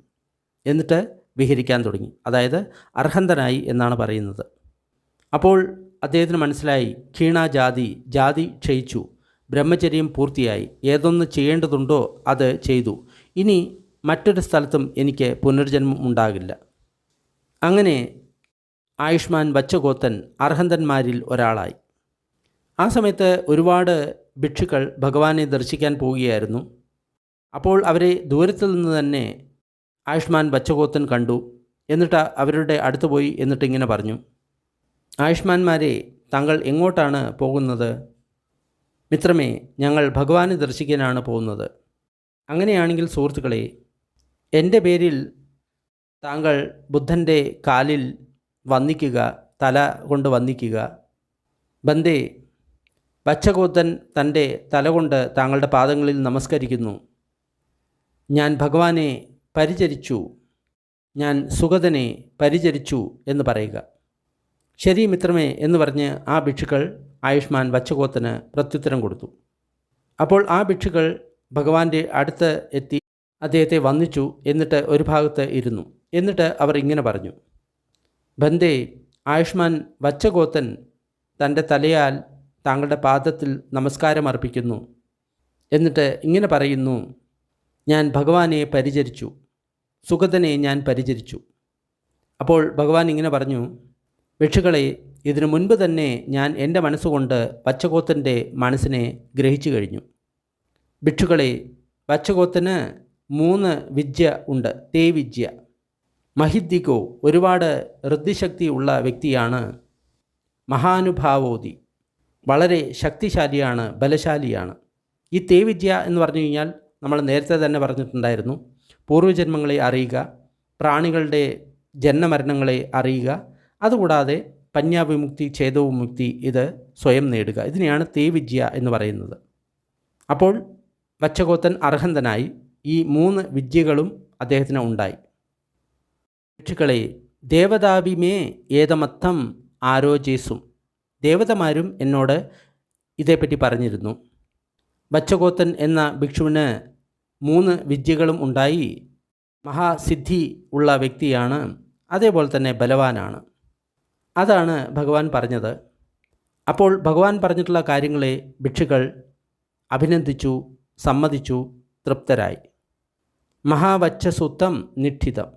എന്നിട്ട് വിഹരിക്കാൻ തുടങ്ങി. അതായത് അർഹന്തനായി എന്നാണ് പറയുന്നത്. അപ്പോൾ അദ്ദേഹത്തിന് മനസ്സിലായി, ക്ഷീണാജാതി, ജാതി ക്ഷയിച്ചു, ബ്രഹ്മചര്യം പൂർത്തിയായി, ഏതൊന്ന് ചെയ്യേണ്ടതുണ്ടോ അത് ചെയ്തു, ഇനി മറ്റൊരു സ്ഥലത്തും എനിക്ക് പുനർജന്മം ഉണ്ടാകില്ല. അങ്ങനെ ആയുഷ്മാൻ ബച്ചഗോത്തൻ അർഹന്തന്മാരിൽ ഒരാളായി. ആ സമയത്ത് ഒരുപാട് ഭിക്ഷുക്കൾ ഭഗവാനെ ദർശിക്കാൻ പോവുകയായിരുന്നു. അപ്പോൾ അവരെ ദൂരത്തിൽ നിന്ന് തന്നെ ആയുഷ്മാൻ ബച്ചഗോത്തൻ കണ്ടു. എന്നിട്ട് അവരുടെ അടുത്ത് പോയി എന്നിട്ട് ഇങ്ങനെ പറഞ്ഞു, ആയുഷ്മാന്മാരെ, താങ്കൾ എങ്ങോട്ടാണ് പോകുന്നത്? മിത്രമേ, ഞങ്ങൾ ഭഗവാനെ ദർശിക്കാനാണ് പോകുന്നത്. അങ്ങനെയാണെങ്കിൽ സുഹൃത്തുക്കളെ, എൻ്റെ പേരിൽ താങ്കൾ ബുദ്ധൻ്റെ കാലിൽ വന്ദിക്കുക, തല കൊണ്ട് വന്ദിക്കുക. ബന്ദേ, ബച്ചഗോത്തൻ തൻ്റെ തല കൊണ്ട് താങ്കളുടെ പാദങ്ങളിൽ നമസ്കരിക്കുന്നു. ഞാൻ ഭഗവാനെ പരിചരിച്ചു, ഞാൻ സുഗതനെ പരിചരിച്ചു എന്ന് പറയുക. ശരി മിത്രമേ എന്ന് പറഞ്ഞ് ആ ഭിക്ഷുക്കൾ ആയുഷ്മാൻ ബച്ചഗോത്തന് പ്രത്യുത്തരം കൊടുത്തു. അപ്പോൾ ആ ഭിക്ഷുക്കൾ ഭഗവാന്റെ അടുത്ത് എത്തി അദ്ദേഹത്തെ വന്ദിച്ചു. എന്നിട്ട് ഒരു ഭാഗത്ത് ഇരുന്നു. എന്നിട്ട് അവർ ഇങ്ങനെ പറഞ്ഞു, ബന്ദേ, ആയുഷ്മാൻ ബച്ചഗോത്തൻ തൻ്റെ തലയാൽ താങ്കളുടെ പാദത്തിൽ നമസ്കാരം അർപ്പിക്കുന്നു. എന്നിട്ട് ഇങ്ങനെ പറയുന്നു, ഞാൻ ഭഗവാനെ പരിചരിച്ചു, സുഗതനെ ഞാൻ പരിചരിച്ചു. അപ്പോൾ ഭഗവാൻ ഇങ്ങനെ പറഞ്ഞു, ഭിക്ഷുക്കളെ, ഇതിനു മുൻപ് തന്നെ ഞാൻ എൻ്റെ മനസ്സുകൊണ്ട് ബച്ചഗോത്തൻ്റെ മനസ്സിനെ ഗ്രഹിച്ചു കഴിഞ്ഞു. ഭിക്ഷുക്കളെ, ബച്ചഗോത്തന് 3 വിദ്യ ഉണ്ട്. തേ വിദ്യ. മഹിദ്ദിക്കോ, ഒരുപാട് ഋദ്ധിശക്തി ഉള്ള വ്യക്തിയാണ്. മഹാനുഭാവോതി, വളരെ ശക്തിശാലിയാണ്, ബലശാലിയാണ്. ഈ തേ വിദ്യ എന്ന് പറഞ്ഞു കഴിഞ്ഞാൽ നമ്മൾ നേരത്തെ തന്നെ പറഞ്ഞിട്ടുണ്ടായിരുന്നു, പൂർവ്വജന്മങ്ങളെ അറിയുക, പ്രാണികളുടെ ജന്മമരണങ്ങളെ അറിയുക, അതുകൂടാതെ പഞ്ഞാവിമുക്തി, ഛേദവിമുക്തി ഇത് സ്വയം നേടുക. ഇതിനെയാണ് തേ വിദ്യ എന്ന് പറയുന്നത്. അപ്പോൾ ബച്ചഗോത്തൻ അർഹന്തനായി. ഈ 3 വിദ്യകളും അദ്ദേഹത്തിന് ഉണ്ടായി. ഭിക്ഷുക്കളെ, ദേവതാഭിമേ ഏതമത്തം ആരോചേസും, ദേവതമാരും എന്നോട് ഇതേപ്പറ്റി പറഞ്ഞിരുന്നു. ബച്ചഗോത്തൻ എന്ന ഭിക്ഷുവിന് 3 വിദ്യകളും ഉണ്ടായി. മഹാസിദ്ധി ഉള്ള വ്യക്തിയാണ്, അതേപോലെ തന്നെ ബലവാനാണ്. അതാണ് ഭഗവാൻ പറഞ്ഞത്. അപ്പോൾ ഭഗവാൻ പറഞ്ഞിട്ടുള്ള കാര്യങ്ങളെ ഭിക്ഷുക്കൾ അഭിനന്ദിച്ചു, സമ്മതിച്ചു, തൃപ്തരായി. മഹാവച്ചസുത്തം നിഠിതം.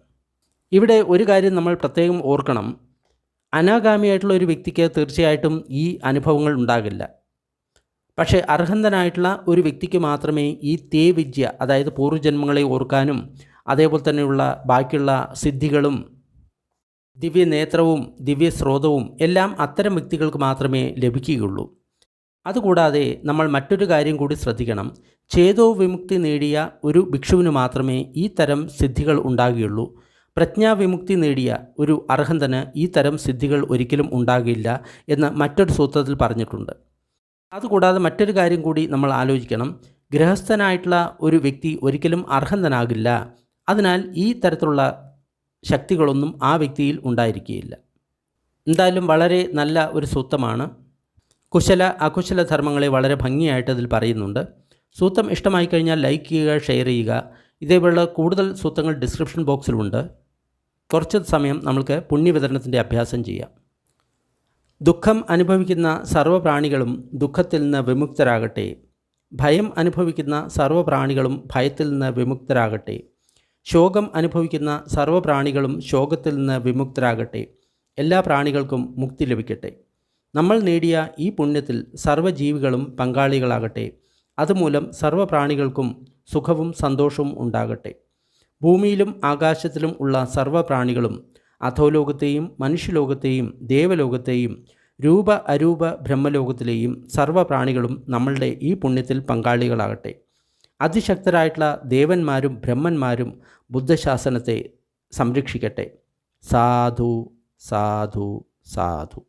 ഇവിടെ ഒരു കാര്യം നമ്മൾ പ്രത്യേകം ഓർക്കണം. അനാഗാമിയായിട്ടുള്ള ഒരു വ്യക്തിക്ക് തീർച്ചയായിട്ടും ഈ അനുഭവങ്ങൾ ഉണ്ടാകില്ല. പക്ഷേ അർഹന്തനായിട്ടുള്ള ഒരു വ്യക്തിക്ക് മാത്രമേ ഈ വിദ്യ, അതായത് പൂർവ്വജന്മങ്ങളെ ഓർക്കാനും അതേപോലെ തന്നെയുള്ള ബാക്കിയുള്ള സിദ്ധികളും ദിവ്യനേത്രവും ദിവ്യസ്രോതവും എല്ലാം അത്തരം വ്യക്തികൾക്ക് മാത്രമേ ലഭിക്കുകയുള്ളൂ. അതുകൂടാതെ നമ്മൾ മറ്റൊരു കാര്യം കൂടി ശ്രദ്ധിക്കണം. ചേതോ വിമുക്തി നേടിയ ഒരു ഭിക്ഷുവിന് മാത്രമേ ഈ തരം സിദ്ധികൾ ഉണ്ടാകുകയുള്ളൂ. പ്രജ്ഞാവിമുക്തി നേടിയ ഒരു അർഹന്തന് ഈ തരം സിദ്ധികൾ ഒരിക്കലും ഉണ്ടാകില്ല എന്ന് മറ്റൊരു സൂത്രത്തിൽ പറഞ്ഞിട്ടുണ്ട്. അതുകൂടാതെ മറ്റൊരു കാര്യം കൂടി നമ്മൾ ആലോചിക്കണം. ഗൃഹസ്ഥനായിട്ടുള്ള ഒരു വ്യക്തി ഒരിക്കലും അർഹന്തനാകില്ല. അതിനാൽ ഈ തരത്തിലുള്ള ശക്തികളൊന്നും ആ വ്യക്തിയിൽ ഉണ്ടായിരിക്കുകയില്ല. എന്തായാലും വളരെ നല്ല ഒരു സൂത്രമാണ്. കുശല അകുശല ധർമ്മങ്ങളെ വളരെ ഭംഗിയായിട്ട് അതിൽ പറയുന്നുണ്ട്. സൂത്രം ഇഷ്ടമായി കഴിഞ്ഞാൽ ലൈക്ക് ചെയ്യുക, ഷെയർ ചെയ്യുക. ഇതേപോലുള്ള കൂടുതൽ സൂത്രങ്ങൾ ഡിസ്ക്രിപ്ഷൻ ബോക്സിലുണ്ട്. കുറച്ച് സമയം നമുക്ക് പുണ്യവിതരണത്തിൻ്റെ അഭ്യാസം ചെയ്യാം. ദുഃഖം അനുഭവിക്കുന്ന സർവ്വപ്രാണികളും ദുഃഖത്തിൽ നിന്ന് വിമുക്തരാകട്ടെ. ഭയം അനുഭവിക്കുന്ന സർവ്വപ്രാണികളും ഭയത്തിൽ നിന്ന് വിമുക്തരാകട്ടെ. ശോകം അനുഭവിക്കുന്ന സർവ്വപ്രാണികളും ശോകത്തിൽ നിന്ന് വിമുക്തരാകട്ടെ. എല്ലാ പ്രാണികൾക്കും മുക്തി ലഭിക്കട്ടെ. നമ്മൾ നേടിയ ഈ പുണ്യത്തിൽ സർവ്വജീവികളും പങ്കാളികളാകട്ടെ. അതുമൂലം സർവ്വപ്രാണികൾക്കും സുഖവും സന്തോഷവും ഉണ്ടാകട്ടെ. ഭൂമിയിലും ആകാശത്തിലും ഉള്ള സർവ്വപ്രാണികളും അധോലോകത്തെയും മനുഷ്യലോകത്തെയും ദേവലോകത്തെയും രൂപ അരൂപ ബ്രഹ്മലോകത്തിലെയും സർവ്വപ്രാണികളും നമ്മളുടെ ഈ പുണ്യത്തിൽ പങ്കാളികളാകട്ടെ. അതിശക്തരായിട്ടുള്ള ദേവന്മാരും ബ്രഹ്മന്മാരും ബുദ്ധശാസനത്തെ സംരക്ഷിക്കട്ടെ. സാധു സാധു സാധു.